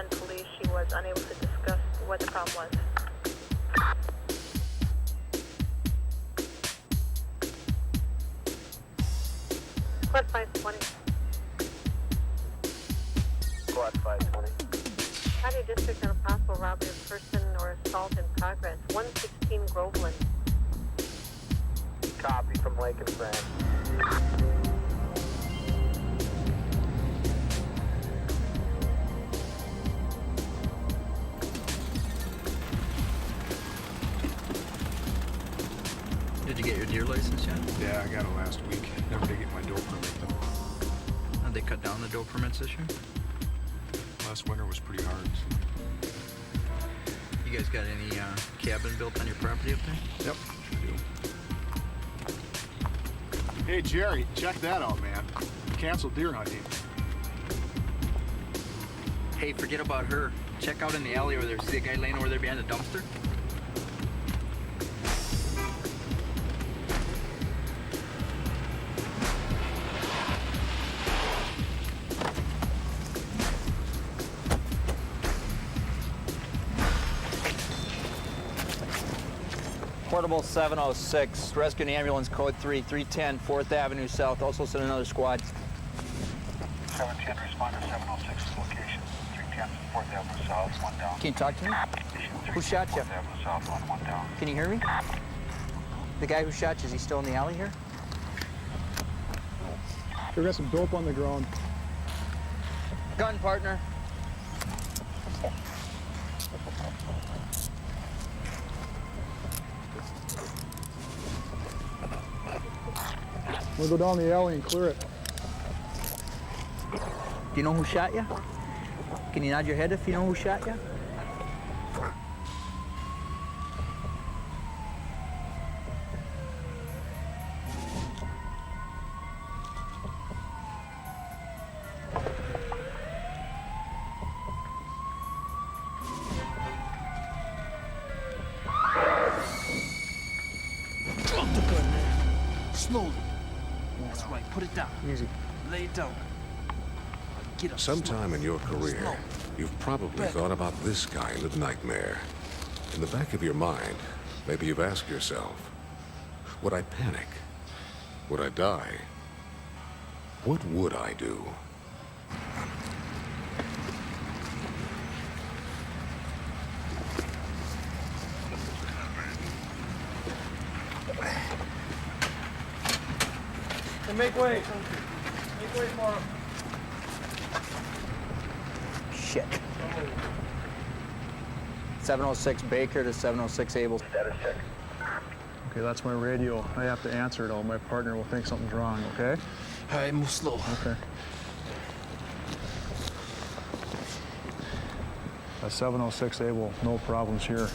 send police. She was unable to discuss what the problem was. Squad 520. Squad 520. County District on a possible robbery of person or assault in progress. 116 Groveland. Copy from Lake and Grand. Did you get your deer license yet? Yeah, I got it last week. Never did get my doe permit though. How'd they cut down the doe permits this year? Last winter was pretty hard. You guys got any cabin built on your property up there? Yep, sure do. Hey Jerry, check that out, man. Canceled deer hunting. Hey, forget about her. Check out in the alley over there. See the guy laying over there behind the dumpster? Portable 706, rescue and ambulance code 310 4th Avenue South. Also send another squad. 710 responder 706 location 310 4th Avenue South, 1 down. Can you talk to me? Who shot you? 4th Avenue South, 1 down. Can you hear me? The guy who shot you, is he still in the alley here? We got some dope on the ground. Gun, partner. We'll go down the alley and clear it. Do you know who shot you? Can you nod your head if you know who shot you? Drop the gun, man. Slowly. That's right, put it down. Easy. Lay it down. Get up. Sometime in your career, you've probably thought about this kind of nightmare. In the back of your mind, maybe you've asked yourself, would I panic? Would I die? What would I do? And make way. Make way for him. Shit. 706 Baker to 706 Able. Status check. Okay, that's my radio. I have to answer it, or my partner will think something's wrong, okay? All right, move slow. Okay. 706 Able, no problems here.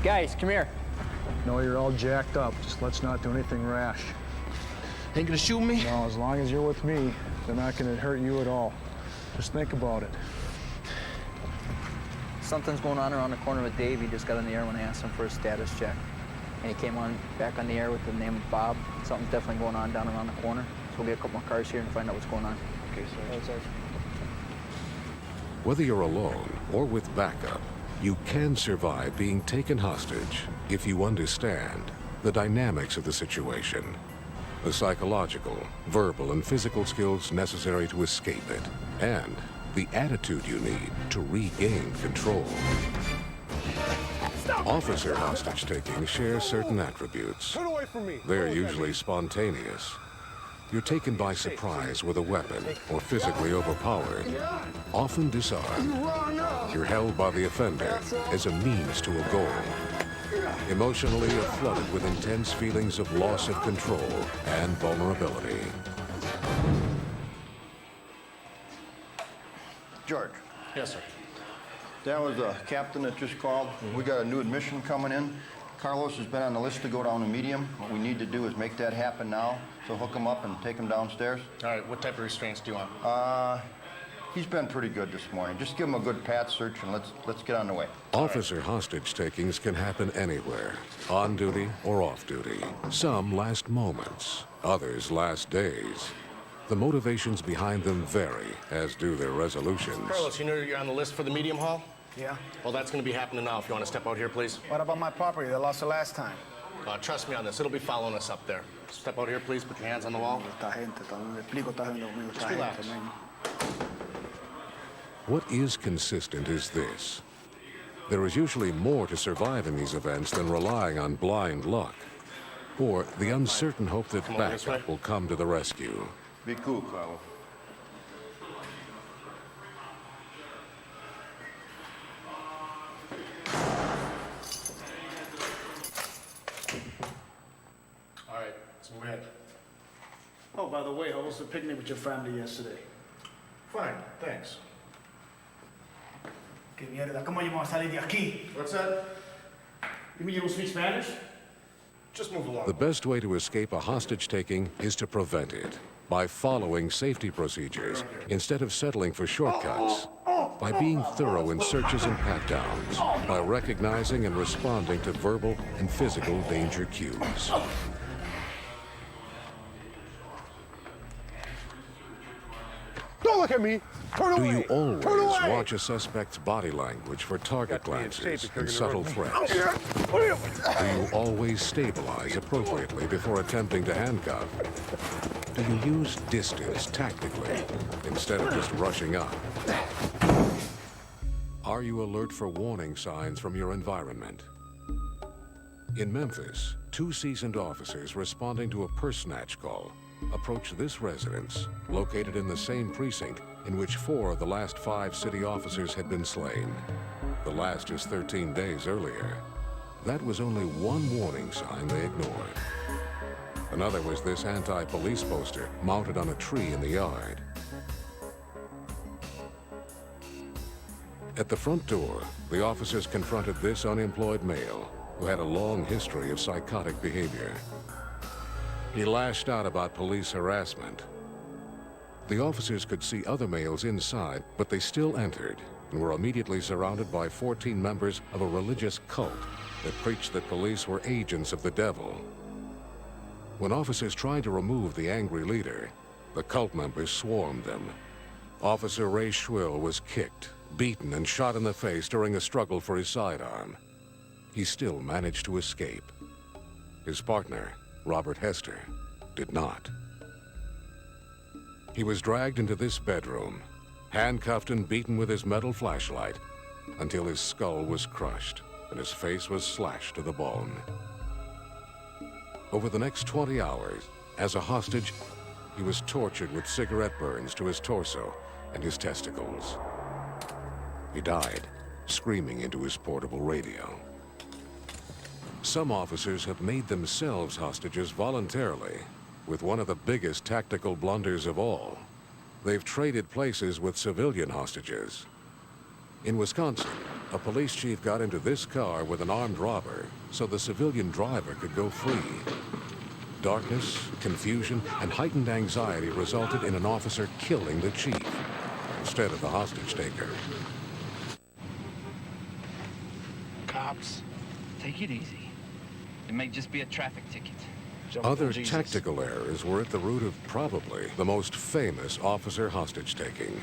Guys, come here. No, you're all jacked up. Just let's not do anything rash. Ain't gonna shoot me? No, as long as you're with me, they're not gonna hurt you at all. Just think about it. Something's going on around the corner with Dave. He just got on the air when I asked him for a status check. And he came on back on the air with the name of Bob. Something's definitely going on down around the corner. So we'll get a couple more cars here and find out what's going on. Okay, sir. Whether you're alone or with backup, you can survive being taken hostage if you understand the dynamics of the situation, the psychological, verbal, and physical skills necessary to escape it, and the attitude you need to regain control. Officer hostage-taking shares certain attributes. They're usually spontaneous. You're taken by surprise with a weapon or physically overpowered, often disarmed. You're held by the offender as a means to a goal. Emotionally, you're flooded with intense feelings of loss of control and vulnerability. George. Yes, sir. That was the captain that just called. We got a new admission coming in. Carlos has been on the list to go down to medium. What we need to do is make that happen now. So hook him up and take him downstairs. All right, what type of restraints do you want? He's been pretty good this morning. Just give him a good pat search and let's get on the way. Officer hostage takings can happen anywhere, on duty or off duty. Some last moments, others last days. The motivations behind them vary, as do their resolutions. Carlos, you know you're on the list for the medium haul? Yeah? Well, that's going to be happening now if you want to step out here, please. What about my property that lost the last time? Trust me on this. It'll be following us up there. Step out here, please. Put your hands on the wall. Just relax. What is consistent is this. There is usually more to survive in these events than relying on blind luck, or the uncertain hope that Come on this way. backup will come to the rescue. Be cool, Carlos. All right, let's move ahead. Oh, by the way, how was the picnic with your family yesterday? Fine, thanks. Que mierda, ¿cómo íbamos a salir de aquí? What's that? You mean you don't speak Spanish? Just move along. The best way to escape a hostage-taking is to prevent it by following safety procedures instead of settling for shortcuts, by being thorough in searches and pat-downs, by recognizing and responding to verbal and physical danger cues. Don't look at me! Turn Do away! you always Turn away! watch a suspect's body language for target glances and subtle threats? What are you- Do you always stabilize appropriately before attempting to handcuff? Do you use distance tactically instead of just rushing up? Are you alert for warning signs from your environment? In Memphis, 2 seasoned officers responding to a purse snatch call approached this residence, located in the same precinct in which 4 of the last 5 city officers had been slain. The last just 13 days earlier. That was only one warning sign they ignored. Another was this anti-police poster mounted on a tree in the yard. At the front door, the officers confronted this unemployed male who had a long history of psychotic behavior. He lashed out about police harassment. The officers could see other males inside, but they still entered and were immediately surrounded by 14 members of a religious cult that preached that police were agents of the devil. When officers tried to remove the angry leader, the cult members swarmed them. Officer Ray Schwill was kicked, beaten, and shot in the face during a struggle for his sidearm. He still managed to escape. His partner, Robert Hester, did not. He was dragged into this bedroom, handcuffed and beaten with his metal flashlight until his skull was crushed and his face was slashed to the bone. Over the next 20 hours, as a hostage, he was tortured with cigarette burns to his torso and his testicles. He died, screaming into his portable radio. Some officers have made themselves hostages voluntarily, with one of the biggest tactical blunders of all. They've traded places with civilian hostages. In Wisconsin, a police chief got into this car with an armed robber so the civilian driver could go free. Darkness, confusion, and heightened anxiety resulted in an officer killing the chief instead of the hostage taker. Cops, take it easy. It may just be a traffic ticket. Other tactical errors were at the root of probably the most famous officer hostage-taking.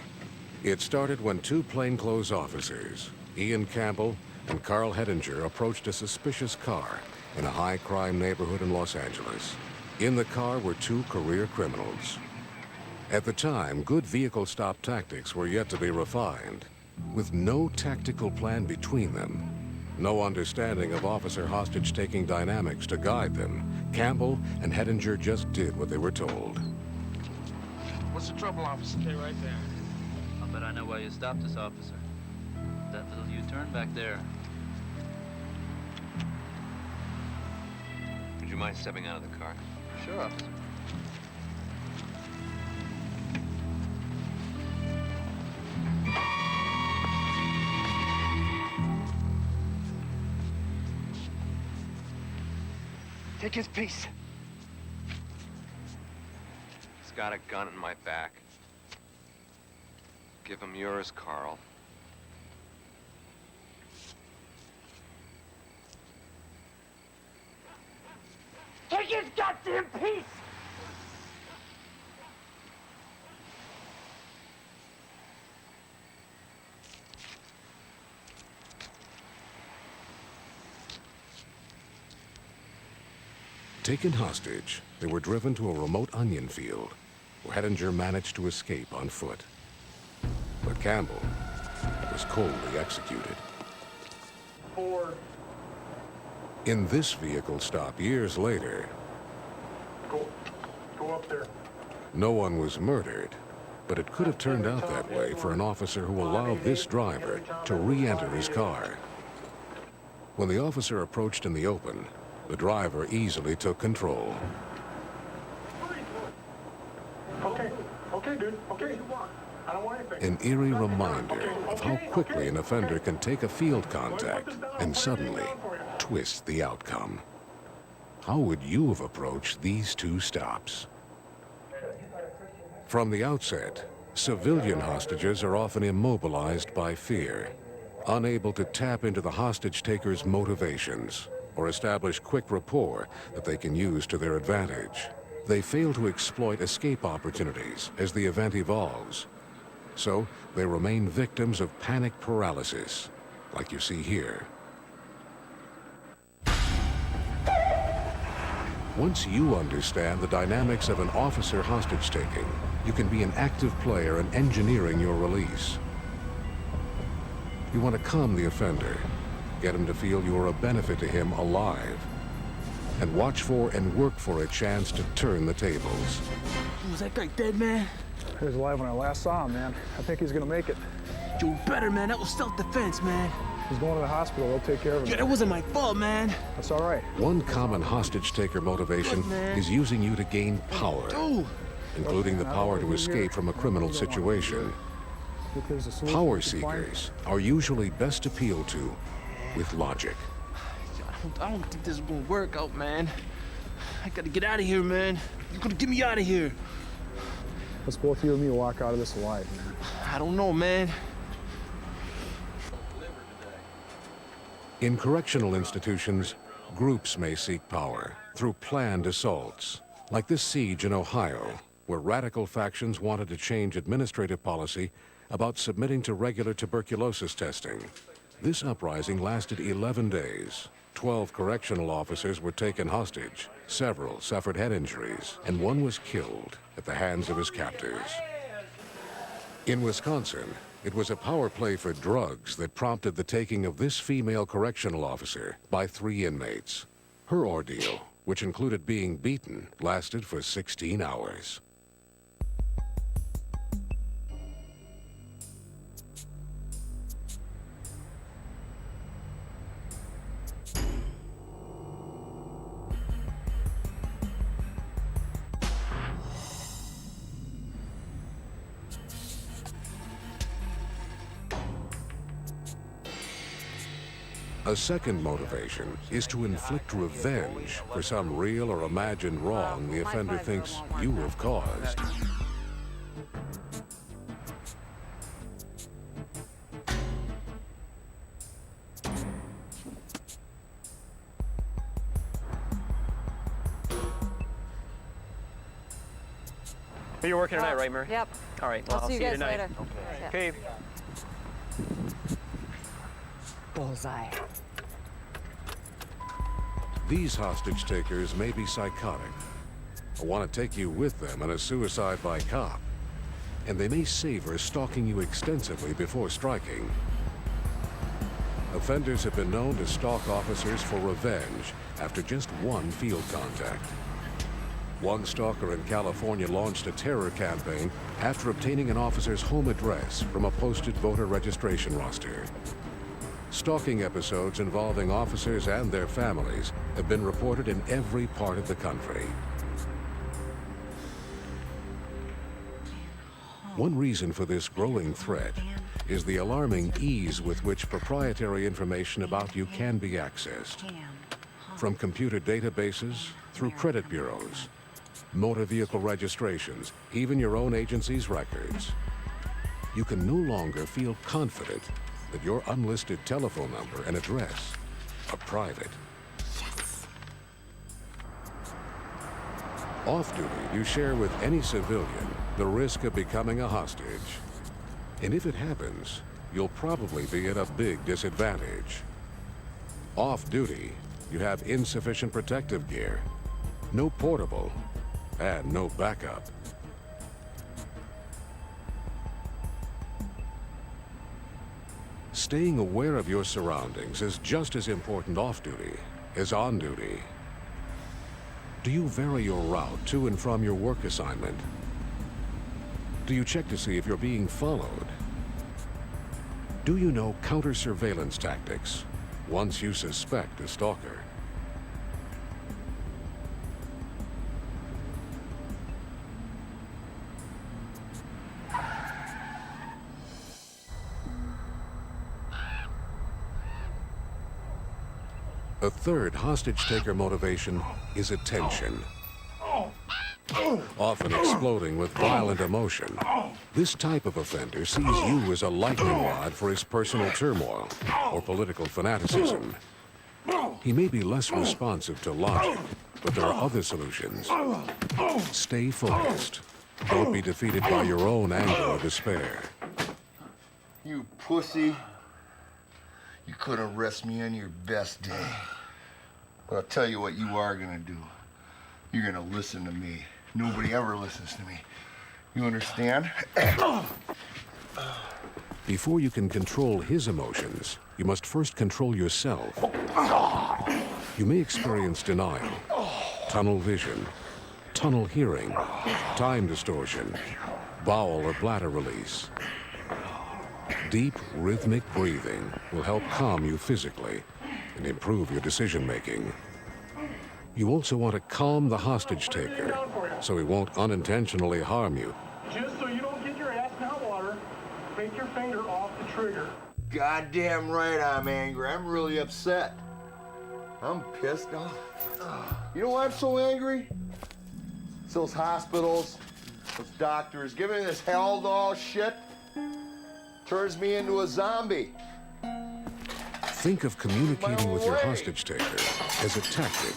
It started when 2 plainclothes officers, Ian Campbell and Carl Hedinger, approached a suspicious car in a high-crime neighborhood in Los Angeles. In the car were 2 career criminals. At the time, good vehicle stop tactics were yet to be refined, with no tactical plan between them. No understanding of officer hostage-taking dynamics to guide them. Campbell and Hedinger just did what they were told. What's the trouble, officer? Stay right there. I'll bet I know why you stopped us, officer. That little U-turn back there. Would you mind stepping out of the car? Sure, officer. Take his piece. He's got a gun in my back. Give him yours, Carl. Take his goddamn piece! Taken hostage, they were driven to a remote onion field, where Hettinger managed to escape on foot. But Campbell was coldly executed. In this vehicle stop years later, Go up there. no one was murdered, but it could have turned out that way for an officer who allowed this driver to re-enter his car. When the officer approached in the open, the driver easily took control. Okay, dude. Okay. I don't want anything. An eerie reminder of how quickly an offender can take a field contact and suddenly twist the outcome. How would you have approached these two stops? From the outset, civilian hostages are often immobilized by fear, unable to tap into the hostage-taker's motivations or establish quick rapport that they can use to their advantage. They fail to exploit escape opportunities as the event evolves. So they remain victims of panic paralysis, like you see here. Once you understand the dynamics of an officer hostage-taking, you can be an active player in engineering your release. You want to calm the offender, get him to feel you are a benefit to him alive, and watch for and work for a chance to turn the tables. Was that guy dead, man? He was alive when I last saw him, man. I think he's gonna make it. Do better, man. That was self-defense, man. He's going to the hospital. They'll take care of him. Yeah, that wasn't my fault, man. That's all right. One common hostage-taker motivation is using you to gain power, including the power to escape from a criminal situation. Power seekers are usually best appealed to with logic. I don't think this is gonna work out, man. I gotta get out of here, man. You're gonna get me out of here. Let's both you and me walk out of this alive, man. I don't know, man. In correctional institutions, groups may seek power through planned assaults, like this siege in Ohio, where radical factions wanted to change administrative policy about submitting to regular tuberculosis testing. This uprising lasted 11 days. 12 correctional officers were taken hostage. Several suffered head injuries, and one was killed at the hands of his captors. In Wisconsin, it was a power play for drugs that prompted the taking of this female correctional officer by 3 inmates. Her ordeal, which included being beaten, lasted for 16 hours. A second motivation is to inflict revenge for some real or imagined wrong the offender thinks you have caused. You're working tonight, right, Murray? Yep. All right, well, I'll see you guys tonight. later. Okay. Bullseye. These hostage takers may be psychotic, or want to take you with them in a suicide by cop, and they may savor stalking you extensively before striking. Offenders have been known to stalk officers for revenge after just one field contact. One stalker in California launched a terror campaign after obtaining an officer's home address from a posted voter registration roster. Stalking episodes involving officers and their families have been reported in every part of the country. One reason for this growing threat is the alarming ease with which proprietary information about you can be accessed. From computer databases through credit bureaus, motor vehicle registrations, even your own agency's records. You can no longer feel confident that your unlisted telephone number and address are private. Off-duty, you share with any civilian the risk of becoming a hostage. And if it happens, you'll probably be at a big disadvantage. Off-duty, you have insufficient protective gear, no portable, and no backup. Staying aware of your surroundings is just as important off-duty as on-duty. Do you vary your route to and from your work assignment? Do you check to see if you're being followed? Do you know counter-surveillance tactics once you suspect a stalker? A third hostage-taker motivation is attention, often exploding with violent emotion. This type of offender sees you as a lightning rod for his personal turmoil or political fanaticism. He may be less responsive to logic, but there are other solutions. Stay focused. Don't be defeated by your own anger or despair. You pussy. You couldn't arrest me on your best day. But I'll tell you what you are gonna do. You're gonna listen to me. Nobody ever listens to me. You understand? Before you can control his emotions, you must first control yourself. You may experience denial, tunnel vision, tunnel hearing, time distortion, bowel or bladder release. Deep, rhythmic breathing will help calm you physically and improve your decision-making. You also want to calm the hostage-taker so he won't unintentionally harm you. Just so you don't get your ass in hot water, take your finger off the trigger. Goddamn right I'm angry. I'm really upset. I'm pissed off. You know why I'm so angry? It's those hospitals, those doctors giving me this hell-doll shit. Turns me into a zombie. Think of communicating with your hostage-taker as a tactic.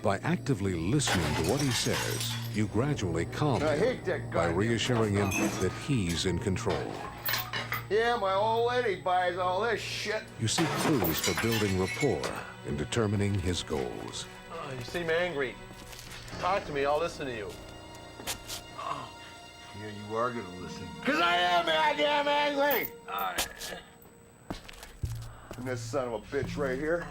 By actively listening to what he says, you gradually calm him by reassuring him that he's in control. Yeah, my old lady buys all this shit. You see clues for building rapport and determining his goals. You seem angry. Talk to me, I'll listen to you. Yeah, you are gonna listen. Because I am goddamn angry! And this son of a bitch right here.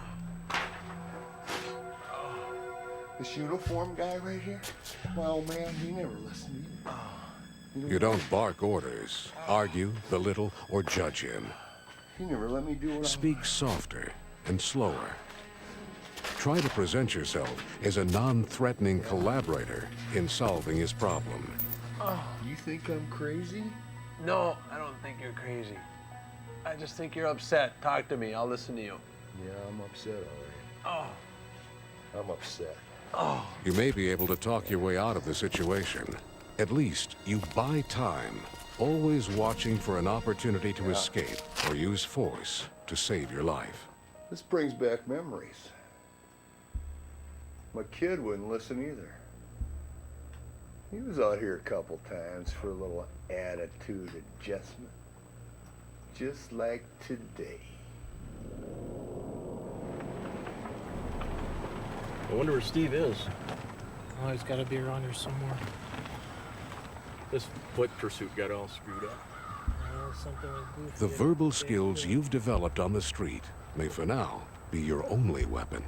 This uniform guy right here. My old man, he never listened to me. You don't bark orders, argue, belittle, or judge him. He never let me do what Speak softer and slower. Try to present yourself as a non-threatening collaborator in solving his problem. You think I'm crazy? No, I don't think you're crazy. I just think you're upset. Talk to me, I'll listen to you. Yeah, I'm upset already. I'm upset. You may be able to talk your way out of the situation. At least you buy time, always watching for an opportunity to escape or use force to save your life. This brings back memories. My kid wouldn't listen either. He was out here a couple times for a little attitude adjustment. Just like today. I wonder where Steve is. Oh, he's got to be around here somewhere. This foot pursuit got all screwed up. Something with Goofy. The verbal skills you've developed on the street may for now be your only weapon.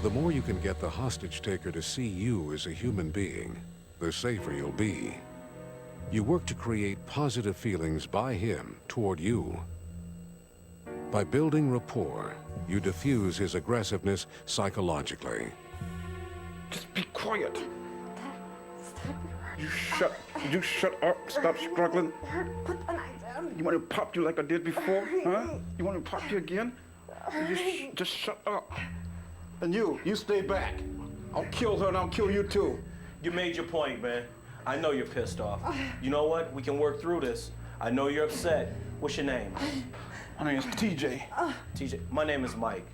The more you can get the hostage-taker to see you as a human being, the safer you'll be. You work to create positive feelings by him toward you. By building rapport, you diffuse his aggressiveness psychologically. Just be quiet. You shut up. Stop struggling. You want me to pop you like I did before? Huh? You want me to pop you again? Just shut up. And you stay back. I'll kill her and I'll kill you too. You made your point, man. I know you're pissed off. You know what? We can work through this. I know you're upset. What's your name? My name is TJ. TJ. My name is Mike.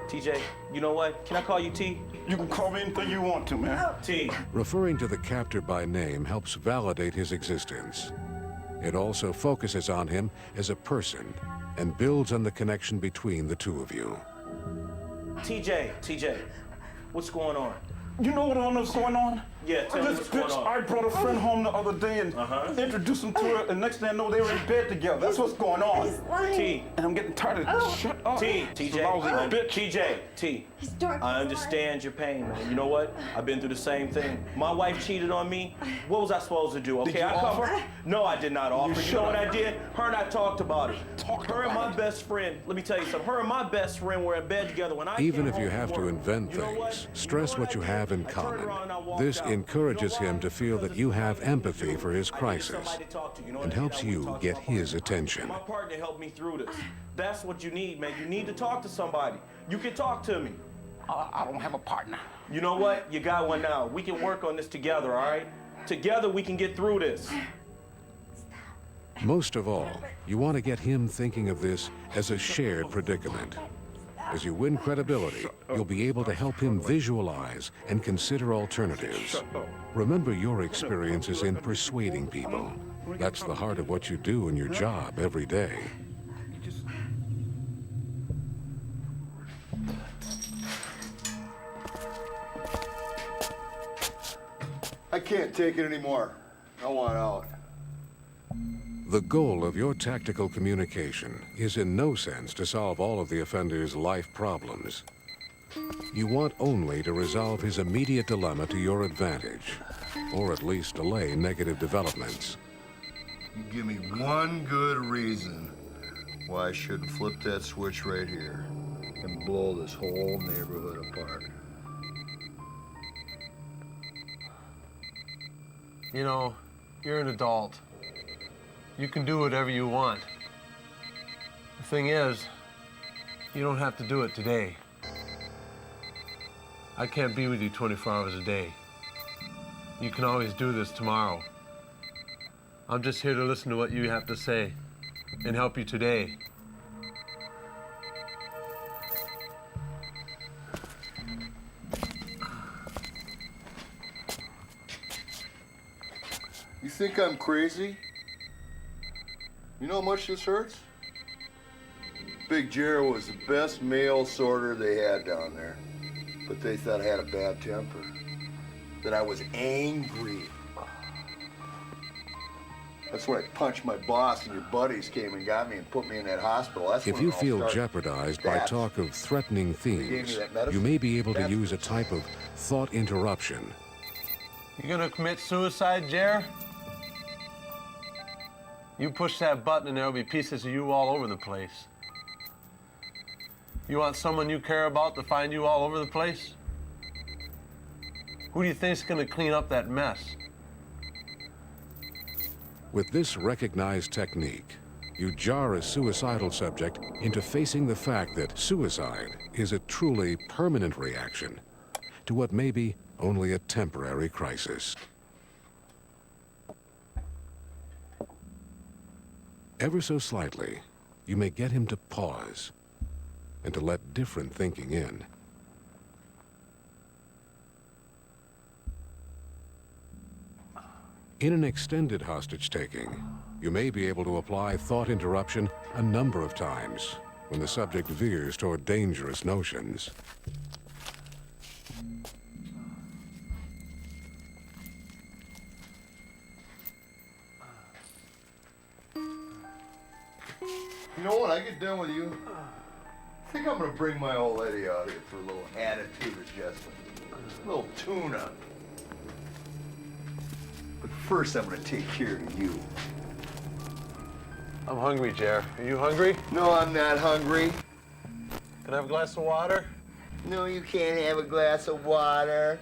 TJ, you know what? Can I call you T? You can call me anything you want to, man. T. Referring to the captor by name helps validate his existence. It also focuses on him as a person and builds on the connection between the two of you. TJ, what's going on? You know what what's going on? Yeah, tell me what's going on. I brought a friend home the other day and introduced him to her, and next thing I know, they were in bed together. That's what's going on. T. And I'm getting tired of shut up. TJ, I understand your pain, man. You know what? I've been through the same thing. My wife cheated on me. What was I supposed to do? Okay, Did you offer? No, I did not offer. You know what I have. did? Her and I talked about it. Her and my best friend, let me tell you something. Her and my best friend were in bed together when I Even came if you home have from to work. invent You know things, stress what you have in I turned common. around and I walked This out. encourages You know him why? to feel that you have empathy for his crisis and helps you get his attention. My partner helped me through this. That's what you need, man. You need to talk to somebody. You can talk to me. I don't have a partner. You know what? You got one now. We can work on this together, all right? Together we can get through this. Most of all, you want to get him thinking of this as a shared predicament. As you win credibility, you'll be able to help him visualize and consider alternatives. Remember your experiences in persuading people. That's the heart of what you do in your job every day. I can't take it anymore. I want out. The goal of your tactical communication is in no sense to solve all of the offender's life problems. You want only to resolve his immediate dilemma to your advantage, or at least delay negative developments. You give me one good reason why I shouldn't flip that switch right here and blow this whole neighborhood apart. You know, you're an adult. You can do whatever you want. The thing is, you don't have to do it today. I can't be with you 24 hours a day. You can always do this tomorrow. I'm just here to listen to what you have to say and help you today. You think I'm crazy? You know how much this hurts? Big Jerry was the best mail sorter they had down there. But they thought I had a bad temper. That I was angry. That's when I punched my boss and your buddies came and got me and put me in that hospital. That's If when you it all feel started. jeopardized by That's- talk of threatening gave me themes, that medicine. you may be able to That's use a type of thought interruption. You gonna commit suicide, Jer? You push that button and there'll be pieces of you all over the place. You want someone you care about to find you all over the place? Who do you think's gonna clean up that mess? With this recognized technique, you jar a suicidal subject into facing the fact that suicide is a truly permanent reaction to what may be only a temporary crisis. Ever so slightly, you may get him to pause and to let different thinking in. In an extended hostage-taking, you may be able to apply thought interruption a number of times when the subject veers toward dangerous notions. You know when I get done with you, I think I'm gonna bring my old lady out here for a little attitude adjustment. A little tune-up. But first I'm gonna take care of you. I'm hungry, Jer. Are you hungry? No, I'm not hungry. Can I have a glass of water? No, you can't have a glass of water.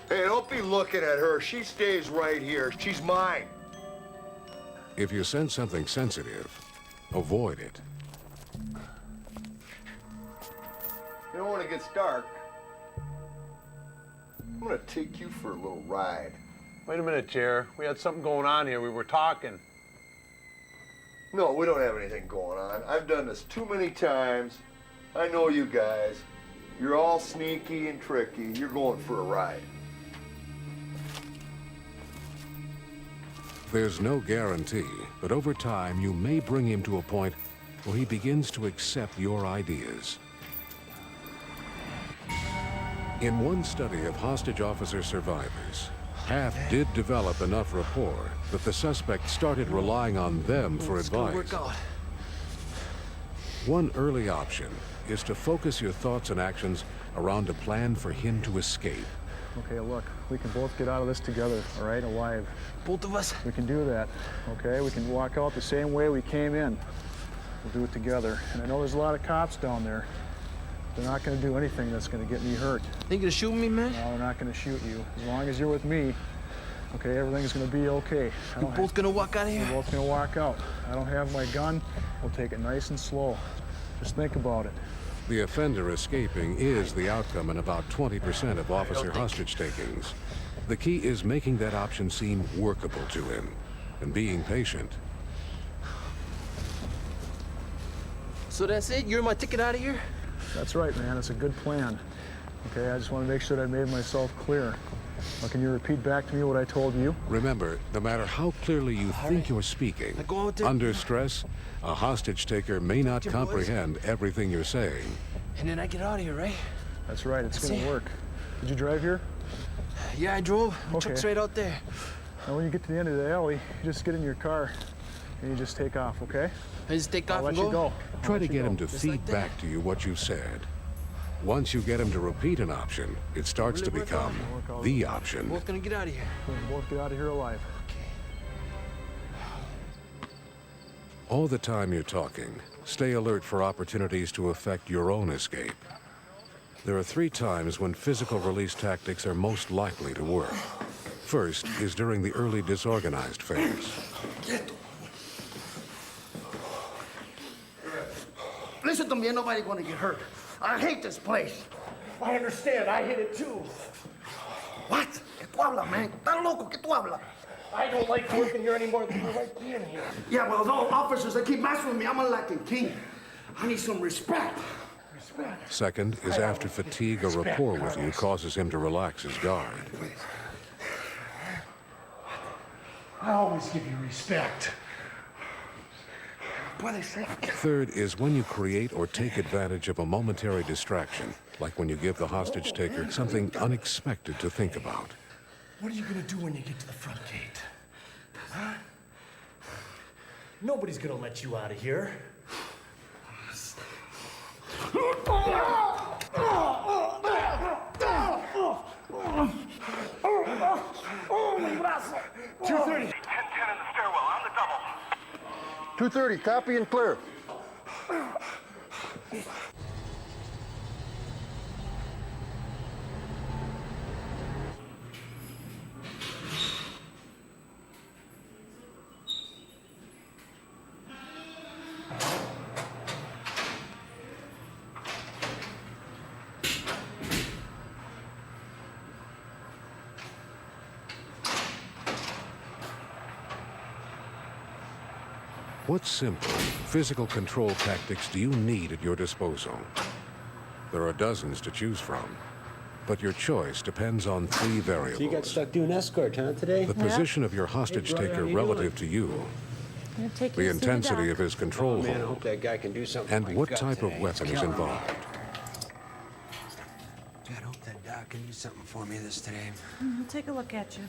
Hey, don't be looking at her. She stays right here. She's mine. If you sense something sensitive, avoid it. You know when it gets dark, I'm gonna take you for a little ride. Wait a minute, Jer. We had something going on here. We were talking. No, we don't have anything going on. I've done this too many times. I know you guys. You're all sneaky and tricky. You're going for a ride. There's no guarantee, but over time you may bring him to a point where he begins to accept your ideas. In one study of hostage officer survivors, half did develop enough rapport that the suspect started relying on them for advice. One early option is to focus your thoughts and actions around a plan for him to escape. Okay, look, we can both get out of this together, all right, alive. Both of us? We can do that, okay? We can walk out the same way we came in. We'll do it together. And I know there's a lot of cops down there. They're not going to do anything that's going to get me hurt. They gonna shoot me, man? No, they're not going to shoot you. As long as you're with me, okay, everything's going to be okay. We're both gonna walk out of here? We're both going to walk out. I don't have my gun. We'll take it nice and slow. Just think about it. The offender escaping is the outcome in about 20% of officer hostage takings. The key is making that option seem workable to him and being patient. So that's it? You're my ticket out of here? That's right, man. It's a good plan. Okay, I just want to make sure that I made myself clear. Now, can you repeat back to me what I told you? Remember, no matter how clearly you think you're speaking, under stress, a hostage taker may not comprehend everything you're saying. And then I get out of here, right? That's right. It's going to work. Did you drive here? Yeah, I drove. The Okay. truck's right out there. Now, when you get to the end of the alley, you just get in your car and you just take off, okay? I just take off I'll let and you go. Try to get him to feed back to you what you've said. Once you get him to repeat an option, it starts to become the option. We're both gonna get out of here. We'll both get out of here alive. All the time you're talking, stay alert for opportunities to affect your own escape. There are 3 times when physical release tactics are most likely to work. First is during the early disorganized phase. Listen to me, ain't nobody gonna get hurt. I hate this place. I understand. I hate it too. What? ¿Qué tú hablas, man? ¿Estás loco? ¿Qué tú hablas? I don't like working here anymore than I like being here. Yeah, well, those officers that keep messing with me, I'm elected king. I need some respect. Second is after fatigue or rapport with you causes him to relax his guard. I always give you respect. Third is when you create or take advantage of a momentary distraction, like when you give the hostage taker something unexpected to think about. What are you gonna do when you get to the front gate? Huh? Nobody's gonna let you out of here. Oh, mi brazo. 2:30. 10-10 in the stairwell, on the double. 2:30, copy and clear. What simple, physical control tactics do you need at your disposal? There are dozens to choose from, but your choice depends on 3 variables. So you got stuck doing escort, huh, today? The position of your hostage taker relative to you, the intensity of his control Man, I hold, hope that guy can do something and for my what gut type of today. weapon It's is killing me. involved. God, I hope that doc can do something for me this today. We'll take a look at you.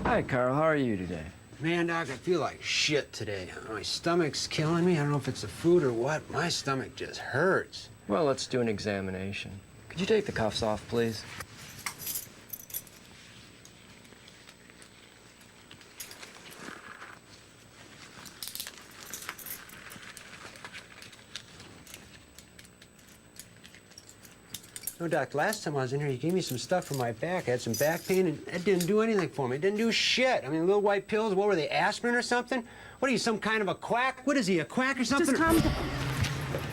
Hi, Carl. How are you today? Man, Doc, I feel like shit today. My stomach's killing me. I don't know if it's the food or what. My stomach just hurts. Well, let's do an examination. Could you take the cuffs off, please? No, Doc, last time I was in here, you gave me some stuff for my back. I had some back pain, and it didn't do anything for me. It didn't do shit. I mean, little white pills, what were they, aspirin or something? What are you, some kind of a quack? What is he, a quack or something? Just calm down.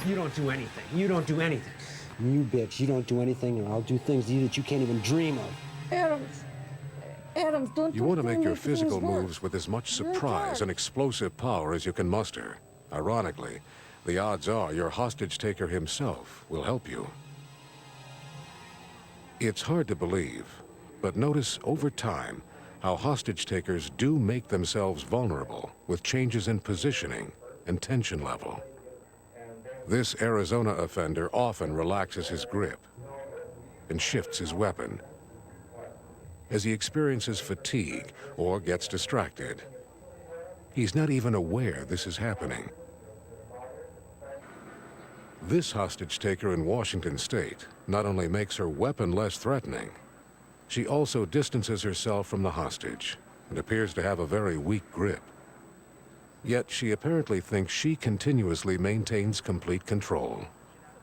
You don't do anything. You don't do anything. You bitch, you don't do anything, and I'll do things to you that you can't even dream of. Adams, don't You want to make your things physical work. moves with as much surprise and explosive power as you can muster. Ironically, the odds are your hostage taker himself will help you. It's hard to believe, but notice over time, how hostage takers do make themselves vulnerable with changes in positioning and tension level. This Arizona offender often relaxes his grip and shifts his weapon as he experiences fatigue or gets distracted. He's not even aware this is happening. This hostage taker in Washington State not only makes her weapon less threatening, she also distances herself from the hostage and appears to have a very weak grip. Yet she apparently thinks she continuously maintains complete control.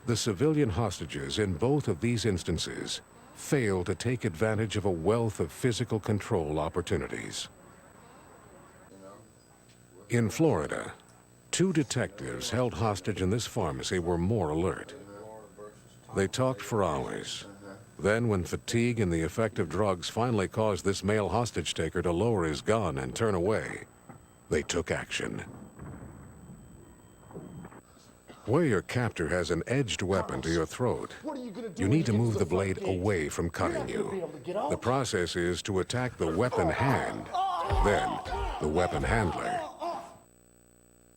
The civilian hostages in both of these instances fail to take advantage of a wealth of physical control opportunities. In Florida, 2 detectives held hostage in this pharmacy were more alert. They talked for hours. Then, when fatigue and the effect of drugs finally caused this male hostage taker to lower his gun and turn away, they took action. Where your captor has an edged weapon to your throat, you need to move the blade away from cutting you. The process is to attack the weapon hand, then the weapon handler.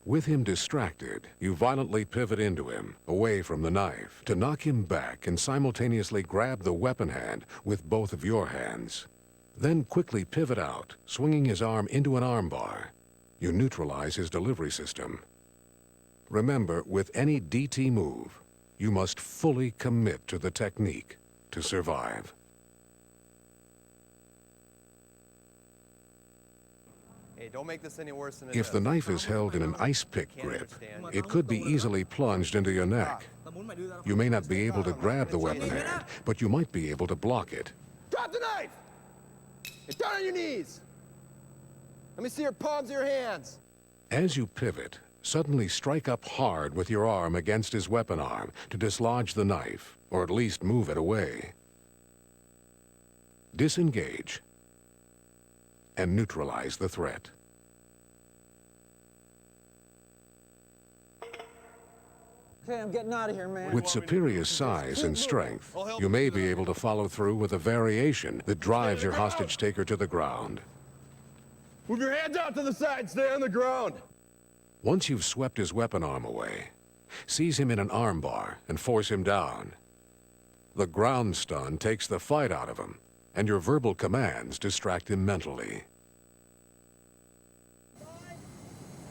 With him distracted, you violently pivot into him, away from the knife, to knock him back and simultaneously grab the weapon hand with both of your hands. Then quickly pivot out, swinging his arm into an armbar. You neutralize his delivery system. Remember, with any DT move, you must fully commit to the technique to survive. Hey, don't make this any worse than it If is. the knife is held in an ice pick grip, it could be easily plunged into your neck. You may not be able to grab the weapon hand, but you might be able to block it. Drop the knife! Get down on your knees! Let me see your palms of your hands. As you pivot, suddenly strike up hard with your arm against his weapon arm to dislodge the knife, or at least move it away. Disengage and neutralize the threat. Okay, I'm getting out of here, man. With superior size and strength, you may be able to follow through with a variation that drives your hostage taker to the ground. Move your hands out to the side, stay on the ground. Once you've swept his weapon arm away, seize him in an armbar and force him down. The ground stun takes the fight out of him, and your verbal commands distract him mentally.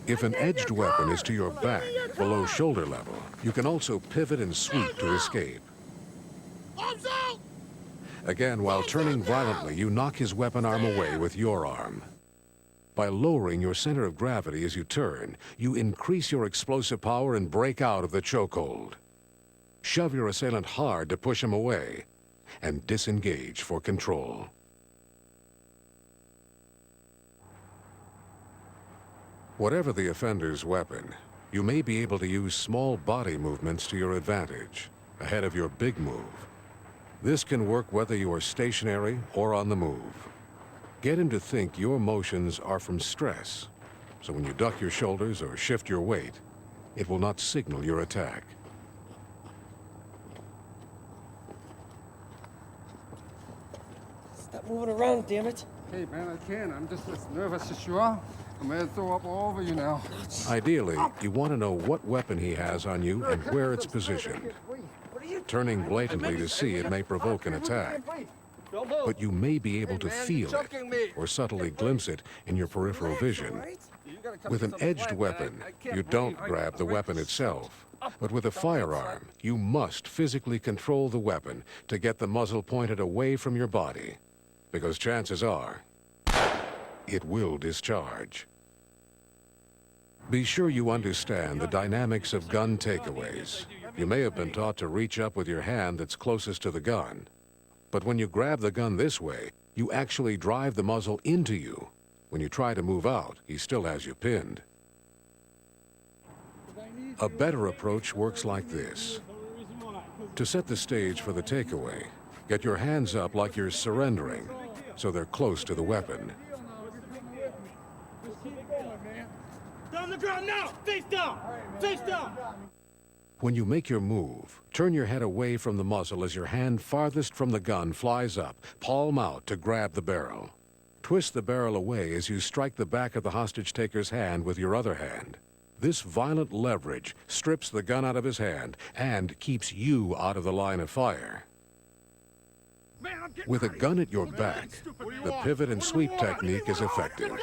If an edged weapon is to your back, below shoulder level, you can also pivot and sweep to escape. Again, while turning violently, you knock his weapon arm away with your arm. By lowering your center of gravity as you turn, you increase your explosive power and break out of the chokehold. Shove your assailant hard to push him away, and disengage for control. Whatever the offender's weapon, you may be able to use small body movements to your advantage, ahead of your big move. This can work whether you are stationary or on the move. Get him to think your motions are from stress, so when you duck your shoulders or shift your weight, it will not signal your attack. Stop moving around, damn it. Hey, man, I can't. I'm just as nervous as you are. I'm gonna throw up all over you now. Ideally, you want to know what weapon he has on you and where it's positioned. Turning blatantly to see it may provoke an attack, but you may be able to feel it or subtly glimpse it in your peripheral vision. With an edged weapon, you don't grab the weapon itself, but with a firearm, you must physically control the weapon to get the muzzle pointed away from your body, because chances are, it will discharge. Be sure you understand the dynamics of gun takeaways. You may have been taught to reach up with your hand that's closest to the gun, but when you grab the gun this way, you actually drive the muzzle into you. When you try to move out, he still has you pinned. A better approach works like this. To set the stage for the takeaway, get your hands up like you're surrendering, so they're close to the weapon. Down on the ground now! Face down! Face down! When you make your move, turn your head away from the muzzle as your hand farthest from the gun flies up, palm out to grab the barrel. Twist the barrel away as you strike the back of the hostage-taker's hand with your other hand. This violent leverage strips the gun out of his hand and keeps you out of the line of fire. With a gun at your back, the pivot and sweep technique is effective.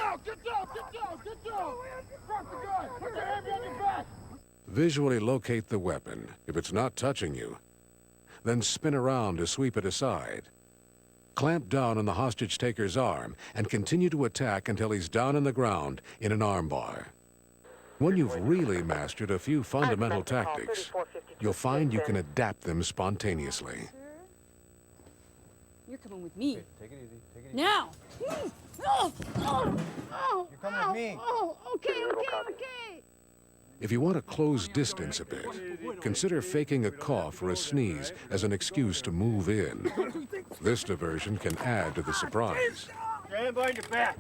Visually locate the weapon if it's not touching you. Then spin around to sweep it aside. Clamp down on the hostage-taker's arm and continue to attack until he's down on the ground in an armbar. When you've really mastered a few fundamental tactics, you'll find you can adapt them spontaneously. You're coming with me. Okay, take it easy. Take it easy. Now! You're coming with me. Okay. If you want to close distance a bit, consider faking a cough or a sneeze as an excuse to move in. This diversion can add to the surprise. Stand behind your back.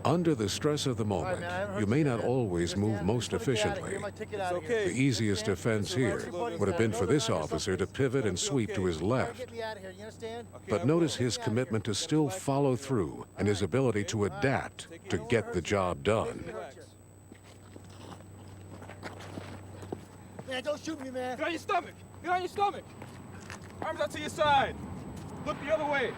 Under the stress of the moment, you may not always move most efficiently. The easiest offense here would have been for this officer to pivot and sweep to his left. But notice his commitment to still follow through and his ability to adapt to get the job done. Man, don't shoot me, man. Get on your stomach. Get on your stomach. Arms out to your side. Look the other way.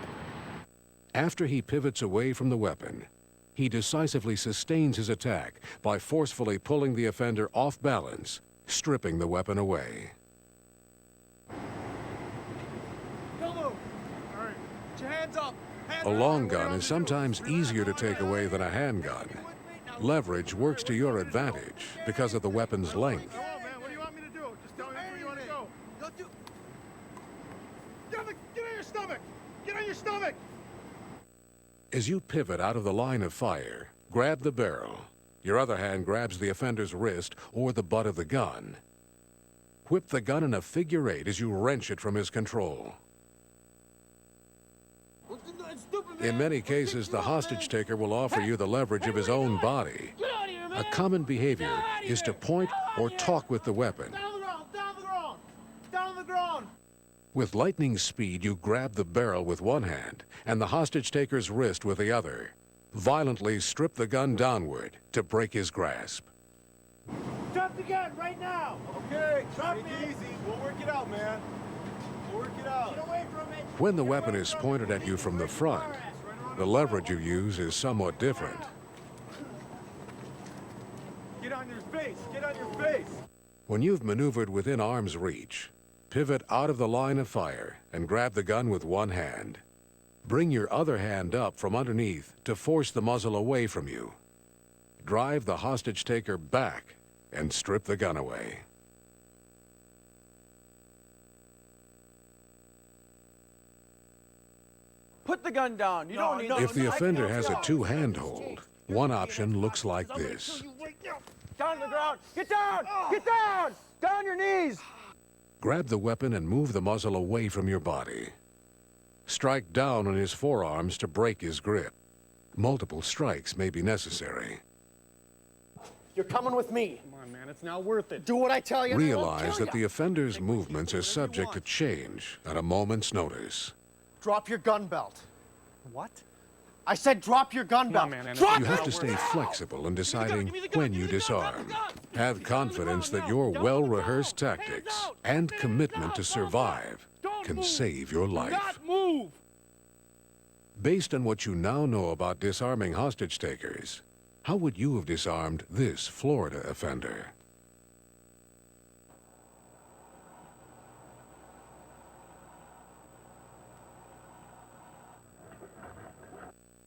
After he pivots away from the weapon, he decisively sustains his attack by forcefully pulling the offender off balance, stripping the weapon away. Don't move. All right. Put your hands up. A long gun is sometimes easier to take away than a handgun. Leverage works to your advantage because of the weapon's length. What do you want me to do? Just tell me where you want to go. Get on your stomach. Get on your stomach. As you pivot out of the line of fire, grab the barrel. Your other hand grabs the offender's wrist or the butt of the gun. Whip the gun in a figure eight as you wrench it from his control. In many cases, the hostage-taker will offer you the leverage of his own body. A common behavior is to point or talk with the weapon. Down on the ground. With lightning speed, you grab the barrel with one hand and the hostage-taker's wrist with the other. Violently strip the gun downward to break his grasp. Drop the gun right now. Okay, drop it easy. We'll work it out, man. We'll work it out. Get away from it. When the weapon is pointed at you from the front, the leverage you use is somewhat different. Get on your face. Get on your face. When you've maneuvered within arm's reach, pivot out of the line of fire and grab the gun with one hand. Bring your other hand up from underneath to force the muzzle away from you. Drive the hostage-taker back and strip the gun away. Put the gun down. You don't need If the offender has a two-hand hold, one option looks like this. Down on the ground. Get down! Get down! Down on your knees! Grab the weapon and move the muzzle away from your body. Strike down on his forearms to break his grip. Multiple strikes may be necessary. You're coming with me. Come on, man. It's not worth it. Do what I tell you. Realize that the offender's movements are subject to change at a moment's notice. Drop your gun belt. What? I said drop your gun belt. You have to stay flexible in deciding when you disarm. Have confidence that your well-rehearsed tactics and commitment to survive can save your life. Move. Based on what you now know about disarming hostage-takers, how would you have disarmed this Florida offender?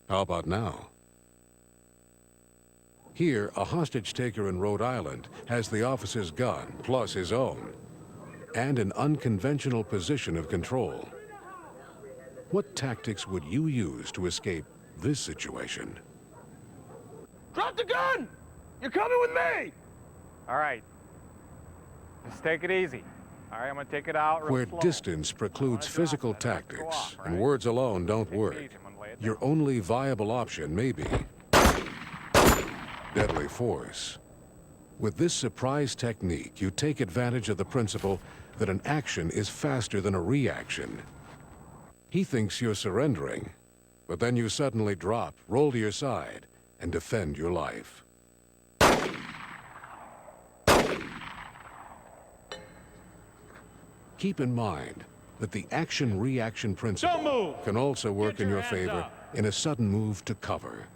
How about now? Here, a hostage-taker in Rhode Island has the officer's gun plus his own, and an unconventional position of control. What tactics would you use to escape this situation? Drop the gun! You're coming with me! All right. Just take it easy. All right, I'm going to take it out real Where slow. distance precludes physical tactics and words alone don't work, your only viable option may be deadly force. With this surprise technique, you take advantage of the principle that an action is faster than a reaction. He thinks you're surrendering, but then you suddenly drop, roll to your side, and defend your life. Keep in mind that the action-reaction principle can also work in your favor in a sudden move to cover.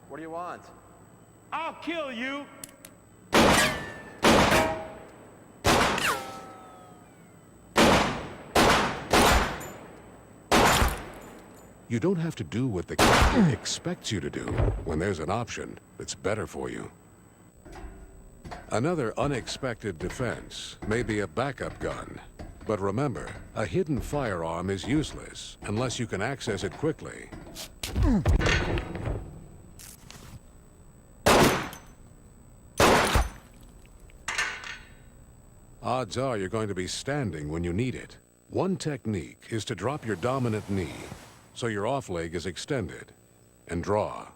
What do you want? I'll kill you. You don't have to do what the captain expects you to do when there's an option that's better for you. Another unexpected defense may be a backup gun. But remember, a hidden firearm is useless unless you can access it quickly. Odds are you're going to be standing when you need it. One technique is to drop your dominant knee so your off leg is extended, and draw.